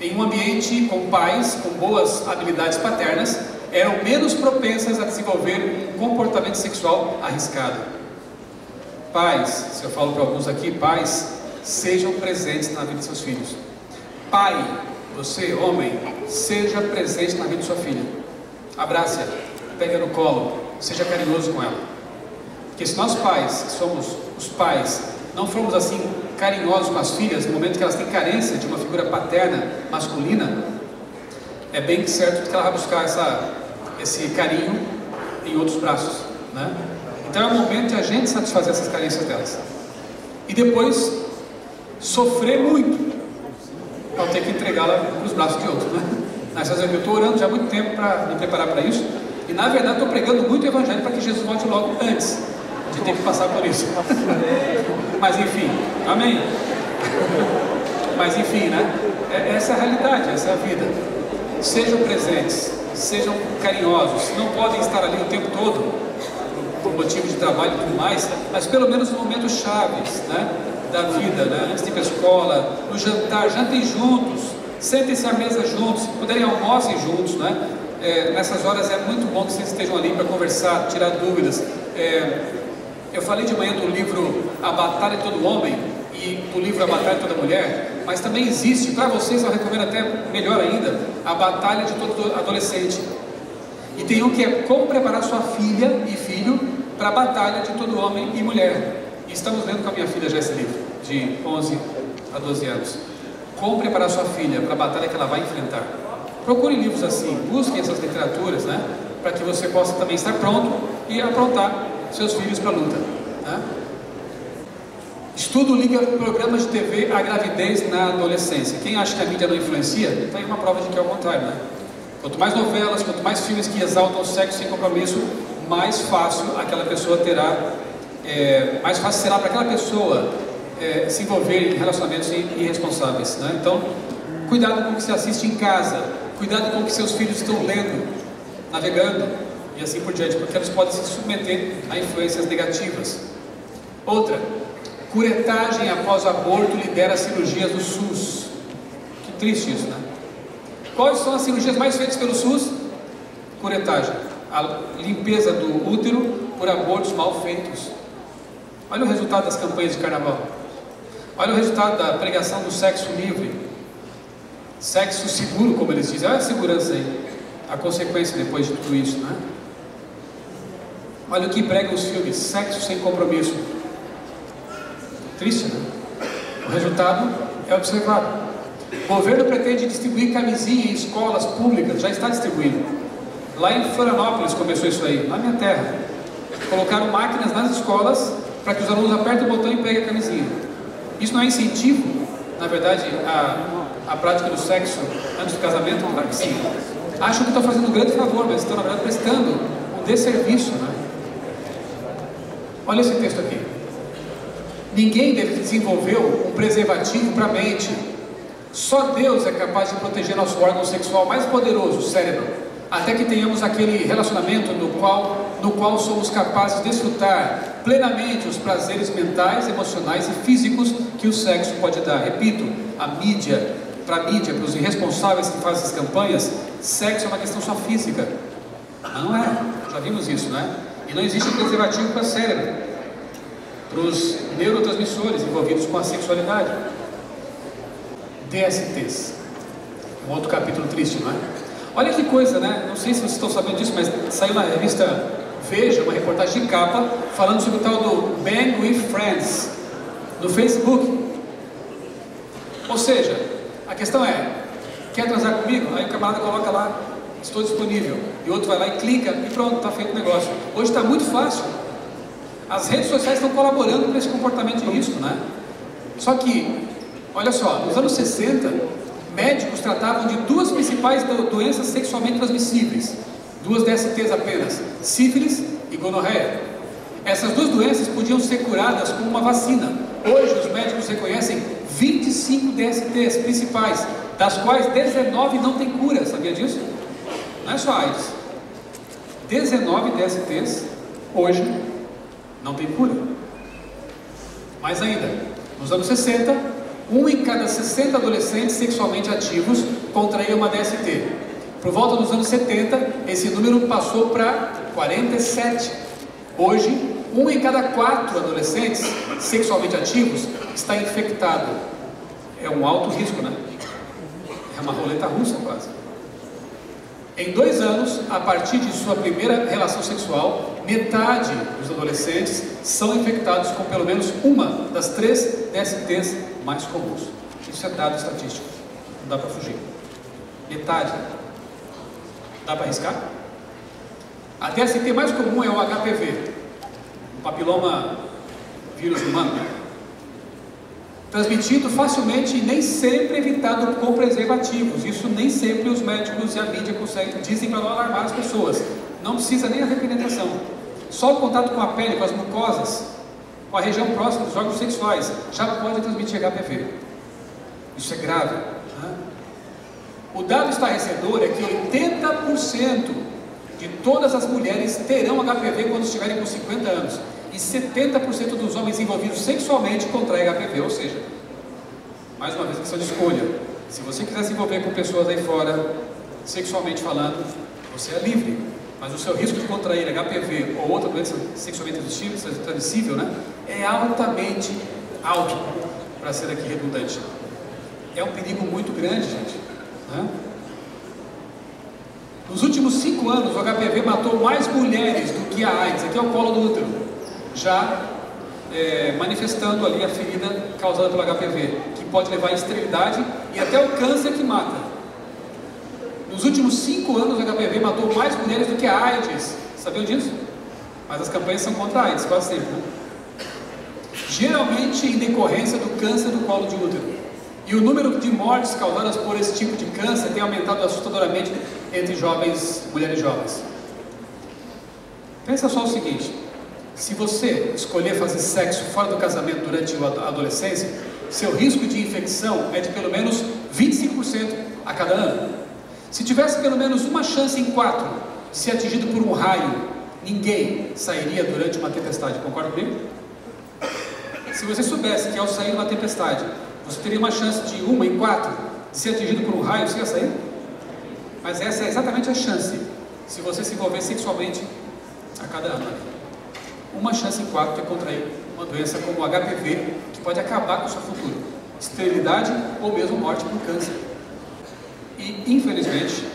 em um ambiente com pais com boas habilidades paternas eram menos propensas a desenvolver um comportamento sexual arriscado. Pais, se eu falo para alguns aqui, pais, sejam presentes na vida de seus filhos. Pai, você, homem, seja presente na vida de sua filha. Abrace-a, pega no colo, seja carinhoso com ela. Porque se nós pais, que somos os pais, não formos assim carinhosos com as filhas, no momento que elas têm carência de uma figura paterna masculina, é bem certo que ela vai buscar esse carinho em outros braços, né? Então é o momento de a gente satisfazer essas carências delas. E depois sofrer muito ao ter que entregá-la nos braços de outro, né? Eu estou orando já há muito tempo para me preparar para isso. E na verdade estou pregando muito o evangelho para que Jesus volte logo antes de ter que passar por isso. Mas enfim, amém? Mas enfim, né? Essa é a realidade, essa é a vida. Sejam presentes, sejam carinhosos. Não podem estar ali o tempo todo por motivo de trabalho e tudo mais, mas pelo menos nos momentos chaves, né, da vida, né? Antes de ir para a escola, no jantar, jantem juntos, sentem-se à mesa juntos, se puderem almocem juntos, né? Nessas horas é muito bom que vocês estejam ali para conversar, tirar dúvidas. Eu falei de manhã do livro A Batalha de Todo Homem e do livro A Batalha de Toda Mulher, mas também existe, para vocês eu recomendo até melhor ainda, A Batalha de Todo Adolescente. E tem um que é como preparar sua filha e filho para a batalha de todo homem e mulher. E estamos lendo com a minha filha já esse livro, de 11 a 12 anos. Como preparar sua filha para a batalha que ela vai enfrentar. Procure livros assim, busque essas literaturas, né? Para que você possa também estar pronto e aprontar seus filhos para a luta, né? Estudo liga programas de TV à gravidez na adolescência. Quem acha que a mídia não influencia, está aí uma prova de que é o contrário, né? Quanto mais novelas, quanto mais filmes que exaltam o sexo sem compromisso, mais fácil aquela pessoa terá, mais fácil será para aquela pessoa se envolver em relacionamentos irresponsáveis, né? Então, cuidado com o que você assiste em casa, cuidado com o que seus filhos estão lendo, navegando e assim por diante, porque eles podem se submeter a influências negativas. Outra, curetagem após aborto lidera cirurgias do SUS. Que triste isso, né? Quais são as cirurgias mais feitas pelo SUS? Curetagem, a limpeza do útero por abortos mal feitos. Olha o resultado das campanhas de carnaval. Olha o resultado da pregação do sexo livre, sexo seguro, como eles dizem. Olha a segurança aí, a consequência depois de tudo isso, né? Olha o que pregam os filmes, sexo sem compromisso. Triste, né? O resultado é observado. O governo pretende distribuir camisinha em escolas públicas, já está distribuindo. Lá em Florianópolis começou isso aí, na minha terra. Colocaram máquinas nas escolas para que os alunos apertem o botão e peguem a camisinha. Isso não é incentivo, na verdade, a prática do sexo antes do casamento? Claro que sim. Acham que estão fazendo um grande favor, mas estão, na verdade, prestando um desserviço, né? Olha esse texto aqui. Ninguém desenvolveu um preservativo para a mente. Só Deus é capaz de proteger nosso órgão sexual mais poderoso, o cérebro, até que tenhamos aquele relacionamento no qual somos capazes de desfrutar plenamente os prazeres mentais, emocionais e físicos que o sexo pode dar. Repito, para os irresponsáveis que fazem essas campanhas, sexo é uma questão só física. Mas não é, já vimos isso, não é? E não existe preservativo para o cérebro, para os neurotransmissores envolvidos com a sexualidade. DSTs, um outro capítulo triste, não é? Olha que coisa, né? Não sei se vocês estão sabendo disso, mas saiu na revista Veja, uma reportagem de capa, falando sobre o tal do Bang with Friends, no Facebook. Ou seja, a questão é, quer transar comigo? Aí o camarada coloca lá, estou disponível. E o outro vai lá e clica e pronto, está feito o negócio. Hoje está muito fácil. As redes sociais estão colaborando para esse comportamento de risco, né? Só que, olha só, nos anos 60, médicos tratavam de duas principais doenças sexualmente transmissíveis, duas DSTs apenas, sífilis e gonorreia. Essas duas doenças podiam ser curadas com uma vacina. Hoje os médicos reconhecem 25 DSTs principais, das quais 19 não têm cura, sabia disso? Não é só AIDS. 19 DSTs hoje não tem cura. Mais ainda, nos anos 60, 1 em cada 60 adolescentes sexualmente ativos contraía uma DST. Por volta dos anos 70, esse número passou para 47. Hoje, 1 em cada 4 adolescentes sexualmente ativos está infectado. É um alto risco, né? É uma roleta russa quase. Em 2 anos, a partir de sua primeira relação sexual, metade dos adolescentes são infectados com pelo menos uma das 3 DSTs mais comuns. Isso é dado estatístico, não dá para fugir. Metade. Dá para arriscar? A DST mais comum é o HPV, o papiloma vírus humano, né? Transmitido facilmente e nem sempre evitado com preservativos. Isso nem sempre os médicos e a mídia dizem para não alarmar as pessoas. Não precisa nem haver penetração. Só o contato com a pele, com as mucosas, com a região próxima dos órgãos sexuais, já pode transmitir HPV. Isso é grave, né? O dado estarrecedor é que 80% de todas as mulheres terão HPV quando estiverem com 50 anos. E 70% dos homens envolvidos sexualmente contraem HPV. Ou seja, mais uma vez, questão de escolha. Se você quiser se envolver com pessoas aí fora, sexualmente falando, você é livre. Mas o seu risco de contrair HPV ou outra doença sexualmente transmissível, né, é altamente alto, para ser aqui redundante. É um perigo muito grande, gente, né? Nos últimos 5 anos, o HPV matou mais mulheres do que a AIDS. Aqui é o colo do útero, já manifestando ali a ferida causada pelo HPV, que pode levar à esterilidade e até o câncer que mata. Nos últimos 5 anos, o HPV matou mais mulheres do que a AIDS. Sabiam disso? Mas as campanhas são contra a AIDS, quase sempre, né? Geralmente em decorrência do câncer do colo de útero. E o número de mortes causadas por esse tipo de câncer tem aumentado assustadoramente entre mulheres jovens. Pensa só o seguinte: se você escolher fazer sexo fora do casamento durante a adolescência, seu risco de infecção é de pelo menos 25% a cada ano. Se tivesse pelo menos uma chance em 4 de ser atingido por um raio, ninguém sairia durante uma tempestade. Concorda comigo? Se você soubesse que ao sair de uma tempestade, você teria uma chance de 1 em 4 de ser atingido por um raio, você ia sair? Mas essa é exatamente a chance, se você se envolver sexualmente a cada ano. Uma chance em 4 de contrair uma doença como o HPV, que pode acabar com o seu futuro. Esterilidade ou mesmo morte por câncer. E, infelizmente,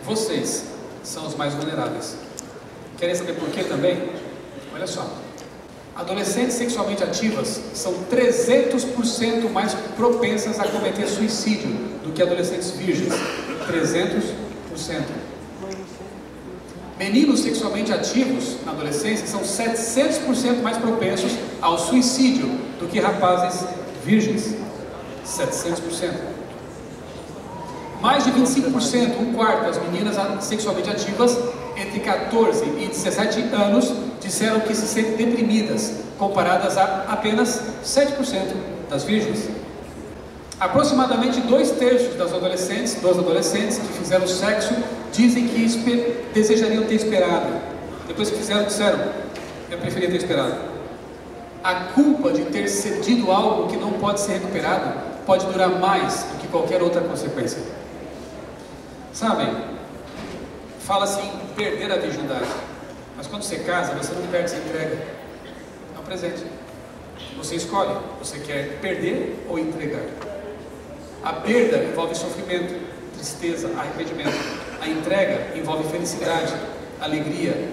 vocês são os mais vulneráveis. Querem saber por quê também? Olha só. Adolescentes sexualmente ativas são 300% mais propensas a cometer suicídio do que adolescentes virgens. 300%. Meninos sexualmente ativos na adolescência são 700% mais propensos ao suicídio do que rapazes virgens. 700%. Mais de 25%, um quarto das meninas sexualmente ativas entre 14 e 17 anos disseram que se sentem deprimidas, comparadas a apenas 7% das virgens. Aproximadamente 2/3 dos adolescentes que fizeram sexo dizem que desejariam ter esperado. Depois que fizeram, disseram: eu preferia ter esperado. A culpa de ter cedido algo que não pode ser recuperado pode durar mais do que qualquer outra consequência. Sabem, fala-se em perder a virgindade, mas quando você casa, você não perde, você entrega. É um presente. Você escolhe, você quer perder ou entregar. A perda envolve sofrimento, tristeza, arrependimento. A entrega envolve felicidade, alegria,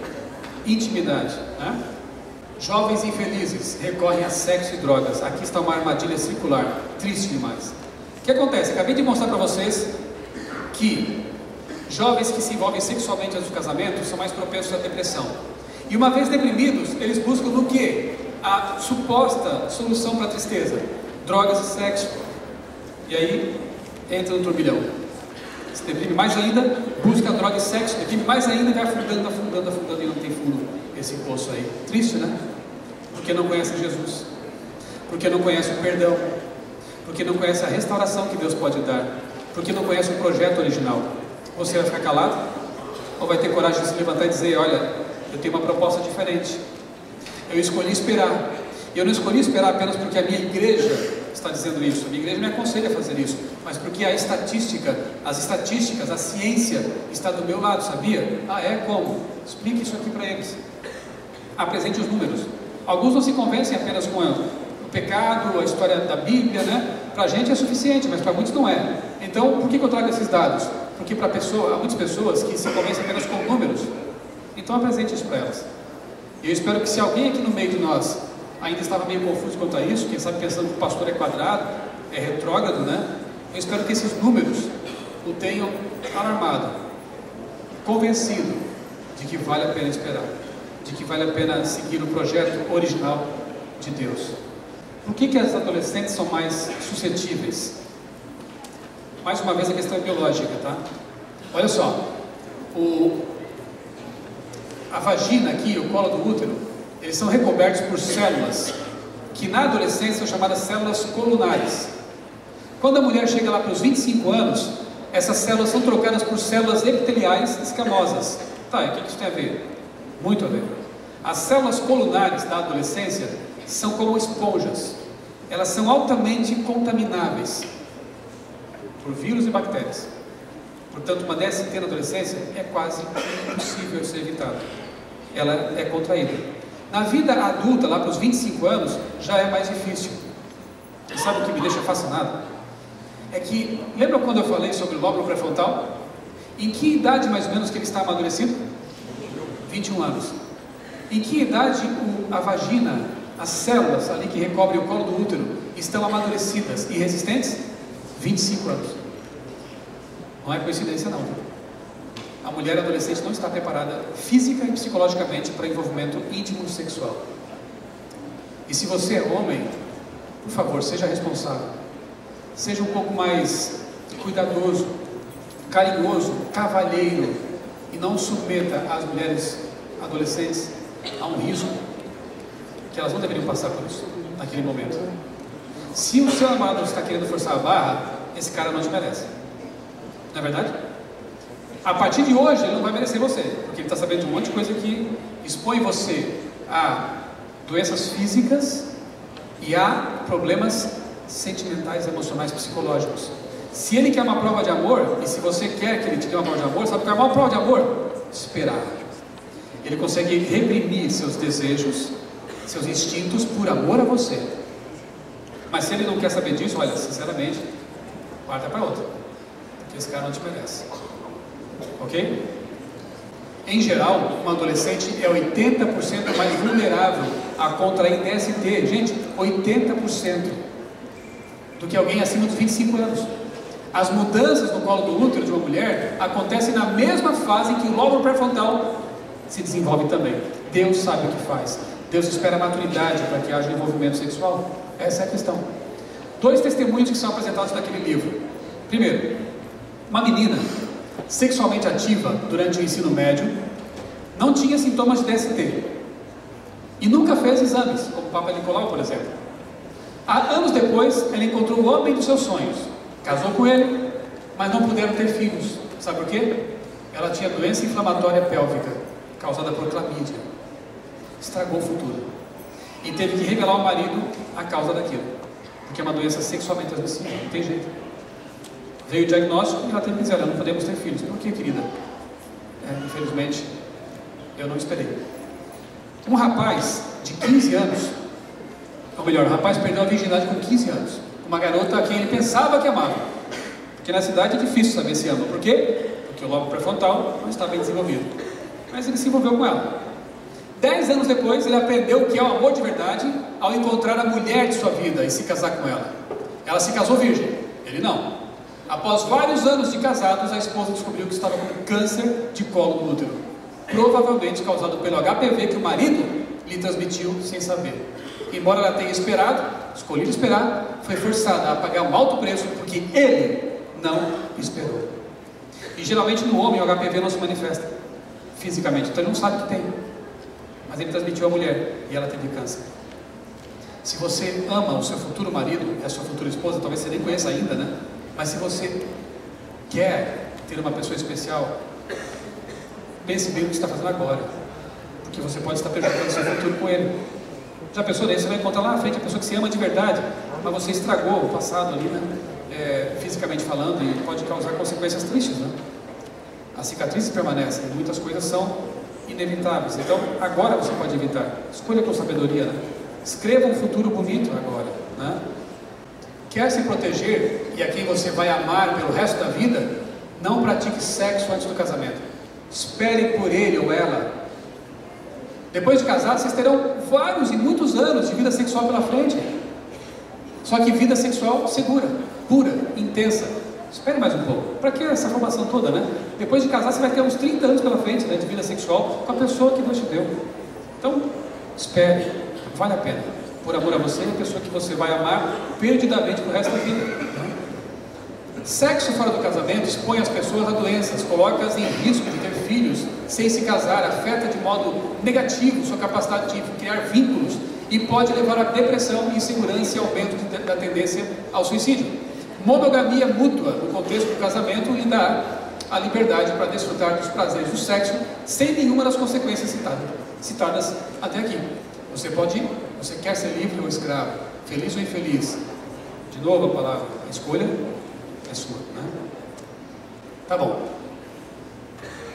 intimidade, né? Jovens infelizes recorrem a sexo e drogas. Aqui está uma armadilha circular, triste demais. O que acontece? Acabei de mostrar para vocês que jovens que se envolvem sexualmente antes do casamento são mais propensos à depressão. E uma vez deprimidos, eles buscam no quê? A suposta solução para a tristeza: drogas e sexo. E aí entra no turbilhão. Se deprime mais ainda, busca droga e sexo, deprime mais ainda e vai afundando e não tem fundo esse poço aí. Triste, né? Porque não conhece Jesus, porque não conhece o perdão, porque não conhece a restauração que Deus pode dar, porque não conhece o projeto original. Você vai ficar calado? Ou vai ter coragem de se levantar e dizer: olha, eu tenho uma proposta diferente, eu escolhi esperar. E eu não escolhi esperar apenas porque a minha igreja está dizendo isso, a minha igreja me aconselha a fazer isso, mas porque as estatísticas, a ciência está do meu lado, sabia? Ah, é? Como? Explique isso aqui para eles. Apresente os números. Alguns não se convencem apenas com o pecado, a história da Bíblia, né? Para a gente é suficiente, mas para muitos não é. Então, por que eu trago esses dados? Porque há muitas pessoas que se convencem apenas com números. Então, apresente isso para elas. E eu espero que, se alguém aqui no meio de nós ainda estava meio confuso quanto a isso, quem sabe pensando que o pastor é quadrado, é retrógrado, né? Eu espero que esses números o tenham alarmado, convencido de que vale a pena esperar, de que vale a pena seguir o projeto original de Deus. Por que as adolescentes são mais suscetíveis? Mais uma vez a questão é biológica, tá? Olha só, a vagina aqui, o colo do útero, eles são recobertos por células que na adolescência são chamadas células colunares. Quando a mulher chega lá para os 25 anos, essas células são trocadas por células epiteliais escamosas. Tá, e o que isso tem a ver? Muito a ver. As células colunares da adolescência são como esponjas. Elas são altamente contamináveis por vírus e bactérias. Portanto, uma DST na adolescência é quase impossível de ser evitada. Ela é contraída. Na vida adulta, lá para os 25 anos, já é mais difícil. E sabe o que me deixa fascinado? É que, lembra quando eu falei sobre o lóbulo pré-frontal? Em que idade mais ou menos que ele está amadurecido? 21 anos. Em que idade a vagina, as células ali que recobrem o colo do útero, estão amadurecidas e resistentes? 25 anos. Não é coincidência não. A mulher adolescente não está preparada física e psicologicamente para envolvimento íntimo e sexual. E se você é homem, por favor, seja responsável. Seja um pouco mais cuidadoso, carinhoso, cavalheiro, e não submeta as mulheres adolescentes a um risco que elas não deveriam passar por isso naquele momento. Se o seu namorado está querendo forçar a barra, esse cara não te merece. Não é verdade? A partir de hoje ele não vai merecer você, porque ele está sabendo de um monte de coisa que expõe você a doenças físicas e a problemas sentimentais, emocionais, psicológicos. Se ele quer uma prova de amor, e se você quer que ele te dê uma prova de amor, sabe o que é uma prova de amor? Esperar. Ele consegue reprimir seus desejos, seus instintos por amor a você. Mas se ele não quer saber disso, olha, sinceramente, guarda para outra, porque esse cara não te merece. Ok? Em geral, um adolescente é 80% mais vulnerável a contrair DST. Gente, 80% do que alguém acima dos 25 anos. As mudanças no colo do útero de uma mulher acontecem na mesma fase em que o lóbulo pré-frontal se desenvolve também. Deus sabe o que faz. Deus espera a maturidade para que haja envolvimento sexual. Essa é a questão. 2 testemunhos que são apresentados naquele livro. Primeiro, uma menina sexualmente ativa durante o ensino médio não tinha sintomas de DST. e nunca fez exames, como o Papa Nicolau, por exemplo. Anos depois, ela encontrou o homem dos seus sonhos, casou com ele, mas não puderam ter filhos. Sabe por quê? Ela tinha doença inflamatória pélvica, causada por clamídia. Estragou o futuro. E teve que revelar ao marido a causa daquilo, porque é uma doença sexualmente transmissível, não tem jeito. Veio o diagnóstico e ela teve que dizer: olha, não podemos ter filhos. Por que, querida? Infelizmente, eu não esperei. Um rapaz de 15 anos, ou melhor, o rapaz perdeu a virgindade com 15 anos, uma garota a quem ele pensava que amava, porque na cidade é difícil saber se ama. Por quê? Porque o lobo pré-frontal não está bem desenvolvido, mas ele se envolveu com ela. 10 anos depois, ele aprendeu o que é o amor de verdade ao encontrar a mulher de sua vida e se casar com ela. Ela se casou virgem, ele não. Após vários anos de casados, a esposa descobriu que estava com câncer de colo do útero, provavelmente causado pelo HPV que o marido lhe transmitiu sem saber. Embora ela tenha escolhido esperar, foi forçada a pagar um alto preço porque ele não esperou. E geralmente no homem o HPV não se manifesta fisicamente, então ele não sabe que tem, mas ele transmitiu à mulher e ela teve câncer. Se você ama o seu futuro marido e a sua futura esposa, talvez você nem conheça ainda, né? Mas se você quer ter uma pessoa especial, pense bem no que está fazendo agora, porque você pode estar prejudicando o seu futuro com ele. Já pensou nisso? Você vai encontrar lá na frente a pessoa que se ama de verdade, mas você estragou o passado ali, né? Fisicamente falando, e pode causar consequências tristes, né? As cicatrizes permanecem, muitas coisas são inevitáveis. Então, agora você pode evitar. Escolha com sabedoria, né? Escreva um futuro bonito agora, né? Quer se proteger e a quem você vai amar pelo resto da vida, não pratique sexo antes do casamento. Espere por ele ou ela. Depois de casar, vocês terão vários e muitos anos de vida sexual pela frente. Só que vida sexual segura, pura, intensa. Espere mais um pouco. Para que essa formação toda, né? Depois de casar, você vai ter uns 30 anos pela frente, né, de vida sexual com a pessoa que Deus te deu. Então, espere. Vale a pena. Por amor a você e a pessoa que você vai amar perdidamente pro resto da vida. Sexo fora do casamento expõe as pessoas a doenças, coloca-as em risco de ter filhos sem se casar, afeta de modo negativo sua capacidade de criar vínculos e pode levar à depressão, insegurança e aumento da tendência ao suicídio. Monogamia mútua no contexto do casamento lhe dá a liberdade para desfrutar dos prazeres do sexo sem nenhuma das consequências citadas até aqui. Você quer ser livre ou escravo, feliz ou infeliz? De novo a palavra, a escolha é sua, né? Tá bom.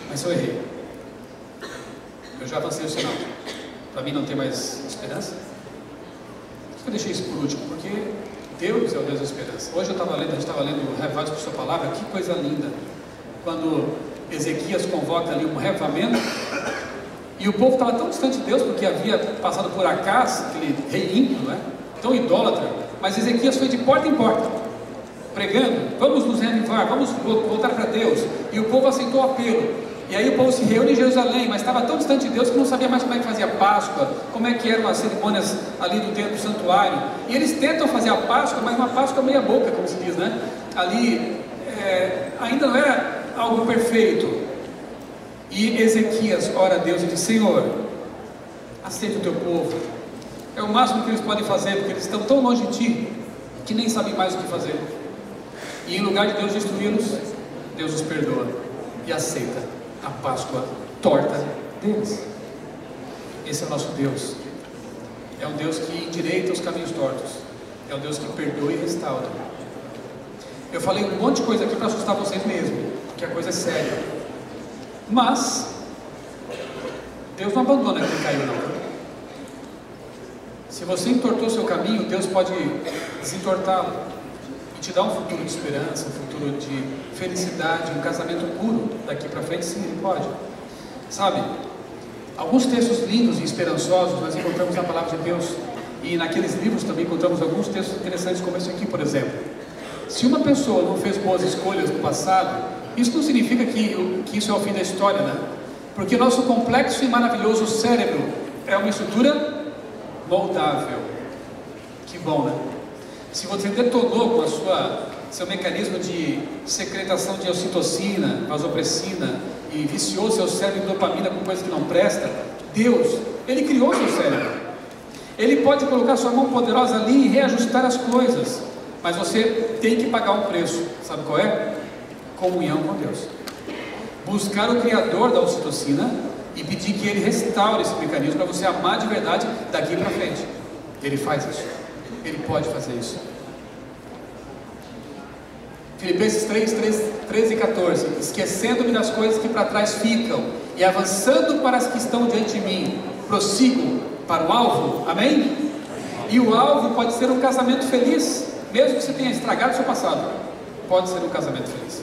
Mas se eu errei, eu já avancei o sinal. Para mim não tem mais esperança. Por que eu deixei isso por último? Porque Deus é o Deus da esperança. Hoje a gente estava lendo Revados por sua palavra, que coisa linda. Quando Ezequias convoca ali um revamento, e o povo estava tão distante de Deus, porque havia passado por Acaz, aquele rei ímpio, né? Tão idólatra, mas Ezequias foi de porta em porta, pregando: vamos nos reavivar, vamos voltar para Deus. E o povo aceitou o apelo. E aí o povo se reúne em Jerusalém, mas estava tão distante de Deus que não sabia mais como é que fazia a Páscoa, como é que eram as cerimônias ali do templo, do santuário. E eles tentam fazer a Páscoa, mas uma Páscoa meia boca, como se diz, né? Ali ainda não era algo perfeito. E Ezequias ora a Deus e diz: Senhor, aceita o teu povo. É o máximo que eles podem fazer, porque eles estão tão longe de ti que nem sabem mais o que fazer. E em lugar de Deus destruí-los, Deus os perdoa e aceita a Páscoa torta deles. Esse é o nosso Deus. É um Deus que endireita os caminhos tortos. É um Deus que perdoa e restaura. Eu falei um monte de coisa aqui para assustar vocês mesmo, porque a coisa é séria. Mas Deus não abandona quem caiu, não. Se você entortou o seu caminho, Deus pode desentortá-lo e te dar um futuro de esperança, um futuro de felicidade, um casamento puro daqui para frente. Sim, Ele pode. Sabe, alguns textos lindos e esperançosos nós encontramos na palavra de Deus, e naqueles livros também encontramos alguns textos interessantes, como esse aqui, por exemplo. Se uma pessoa não fez boas escolhas no passado, isso não significa que isso é o fim da história, né? Porque nosso complexo e maravilhoso cérebro é uma estrutura moldável. Que bom, né? Se você detonou com seu mecanismo de secretação de ocitocina, vasopressina, e viciou seu cérebro em dopamina com coisas que não presta, Deus Ele criou o seu cérebro. Ele pode colocar sua mão poderosa ali e reajustar as coisas, mas você tem que pagar um preço. Sabe qual é? Comunhão com Deus. Buscar o Criador da ocitocina e pedir que Ele restaure esse mecanismo para você amar de verdade daqui para frente. Ele faz isso. Ele pode fazer isso. Filipenses 13 e 14. Esquecendo-me das coisas que para trás ficam e avançando para as que estão diante de mim, prossigo para o alvo. Amém? E o alvo pode ser um casamento feliz, mesmo que você tenha estragado o seu passado. Pode ser um casamento feliz,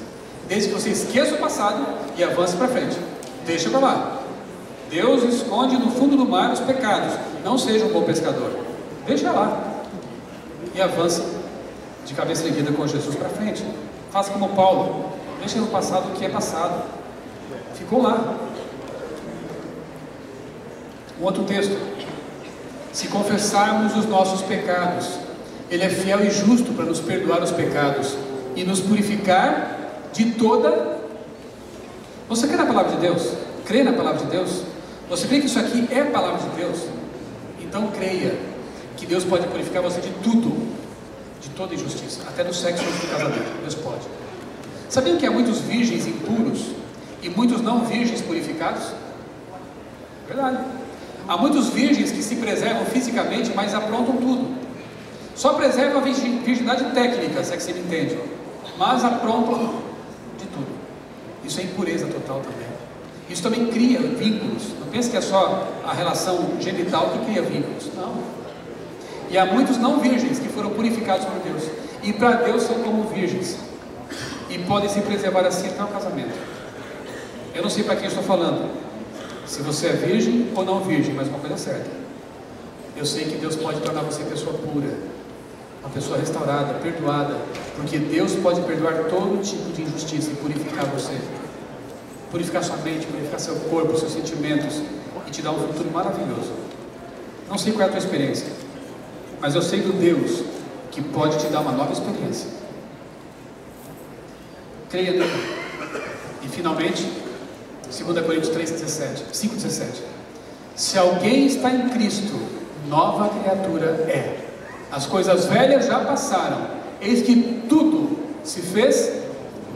desde que você esqueça o passado e avance para frente. Deixa para lá. Deus esconde no fundo do mar os pecados. Não seja um bom pescador. Deixa lá e avance de cabeça erguida com Jesus para frente. Faça como Paulo. Deixa no passado o que é passado. Ficou lá. Um outro texto. Se confessarmos os nossos pecados, Ele é fiel e justo para nos perdoar os pecados e nos purificar de toda... Você crê na palavra de Deus? Crê na palavra de Deus? Você crê que isso aqui é a palavra de Deus? Então creia que Deus pode purificar você de tudo, de toda injustiça, até do sexo antes do casamento. Deus pode. Sabiam que há muitos virgens impuros e muitos não virgens purificados? Verdade. Há muitos virgens que se preservam fisicamente, mas aprontam tudo. Só preservam a virgindade técnica, se é que você me entende, mas aprontam de tudo. Isso é impureza total também. Isso também cria vínculos. Não pense que é só a relação genital que cria vínculos. Não. E há muitos não virgens que foram purificados por Deus. E para Deus são como virgens. E podem se preservar assim até o casamento. Eu não sei para quem eu estou falando. Se você é virgem ou não virgem, mas uma coisa é certa. Eu sei que Deus pode tornar você pessoa pura. Uma pessoa restaurada, perdoada. Porque Deus pode perdoar todo tipo de injustiça e purificar você. Purificar sua mente, purificar seu corpo, seus sentimentos e te dar um futuro maravilhoso. Não sei qual é a tua experiência, mas eu sei do Deus que pode te dar uma nova experiência. Creia nele. E finalmente, 2 Coríntios 5,17. Se alguém está em Cristo, nova criatura é. As coisas velhas já passaram, eis que tudo se fez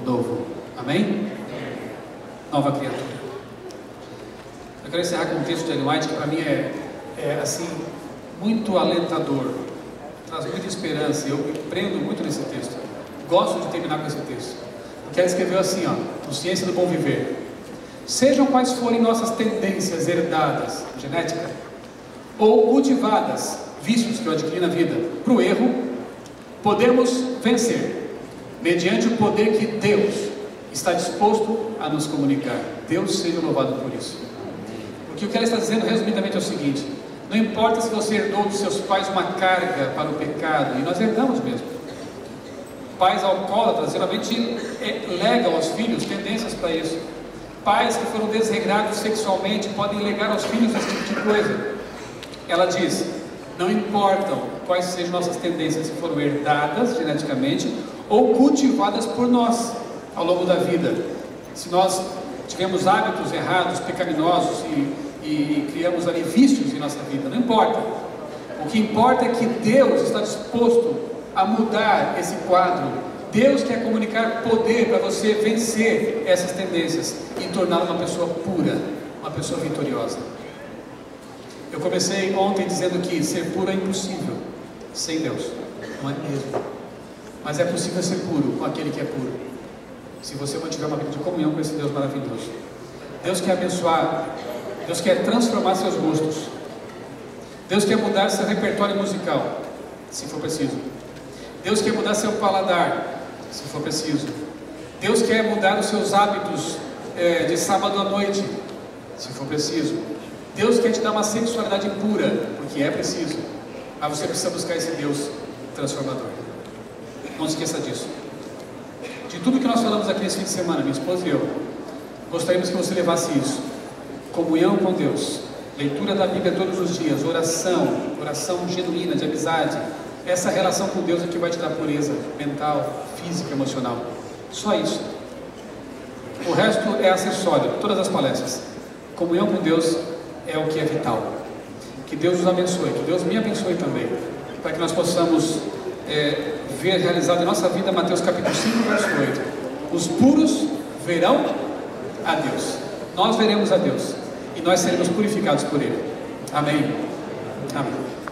novo. Amém? Nova criatura. Eu quero encerrar com um texto de Ellen White que para mim é assim, muito alentador, traz muita esperança. Eu me prendo muito nesse texto. Gosto de terminar com esse texto, porque ela escreveu assim, ó, no Ciência do Bom Viver: sejam quais forem nossas tendências herdadas, genética, ou cultivadas, vícios que eu adquiri na vida, para o erro, podemos vencer, mediante o poder que Deus está disposto a nos comunicar. Deus seja louvado por isso. Porque o que ela está dizendo resumidamente é o seguinte: não importa se você herdou dos seus pais uma carga para o pecado, e nós herdamos mesmo. Pais alcoólatras geralmente legam aos filhos tendências para isso. Pais que foram desregrados sexualmente podem legar aos filhos esse tipo de coisa. Ela diz: não importam quais sejam nossas tendências, se foram herdadas geneticamente ou cultivadas por nós ao longo da vida. Se nós tivemos hábitos errados, pecaminosos e criamos ali vícios em nossa vida, não importa. O que importa é que Deus está disposto a mudar esse quadro. Deus quer comunicar poder para você vencer essas tendências e torná-la uma pessoa pura, uma pessoa vitoriosa. Eu comecei ontem dizendo que ser puro é impossível sem Deus, não é mesmo? Mas é possível ser puro com aquele que é puro, se você mantiver uma vida de comunhão com esse Deus maravilhoso. Deus quer abençoar, Deus quer transformar seus gostos, Deus quer mudar seu repertório musical, se for preciso. Deus quer mudar seu paladar, se for preciso. Deus quer mudar os seus hábitos de sábado à noite, se for preciso. Deus quer te dar uma sexualidade pura, porque é preciso. Mas você precisa buscar esse Deus transformador. Não se esqueça disso. De tudo que nós falamos aqui nesse fim de semana, minha esposa e eu, gostaríamos que você levasse isso: comunhão com Deus, leitura da Bíblia todos os dias, oração genuína, de amizade. Essa relação com Deus é que vai te dar pureza mental, física, emocional. Só isso. O resto é acessório. Todas as palestras. Comunhão com Deus é o que é vital. Que Deus nos abençoe, que Deus me abençoe também, para que nós possamos ver realizado em nossa vida Mateus capítulo 5, verso 8. Os puros verão a Deus. Nós veremos a Deus e nós seremos purificados por Ele. Amém. Amém.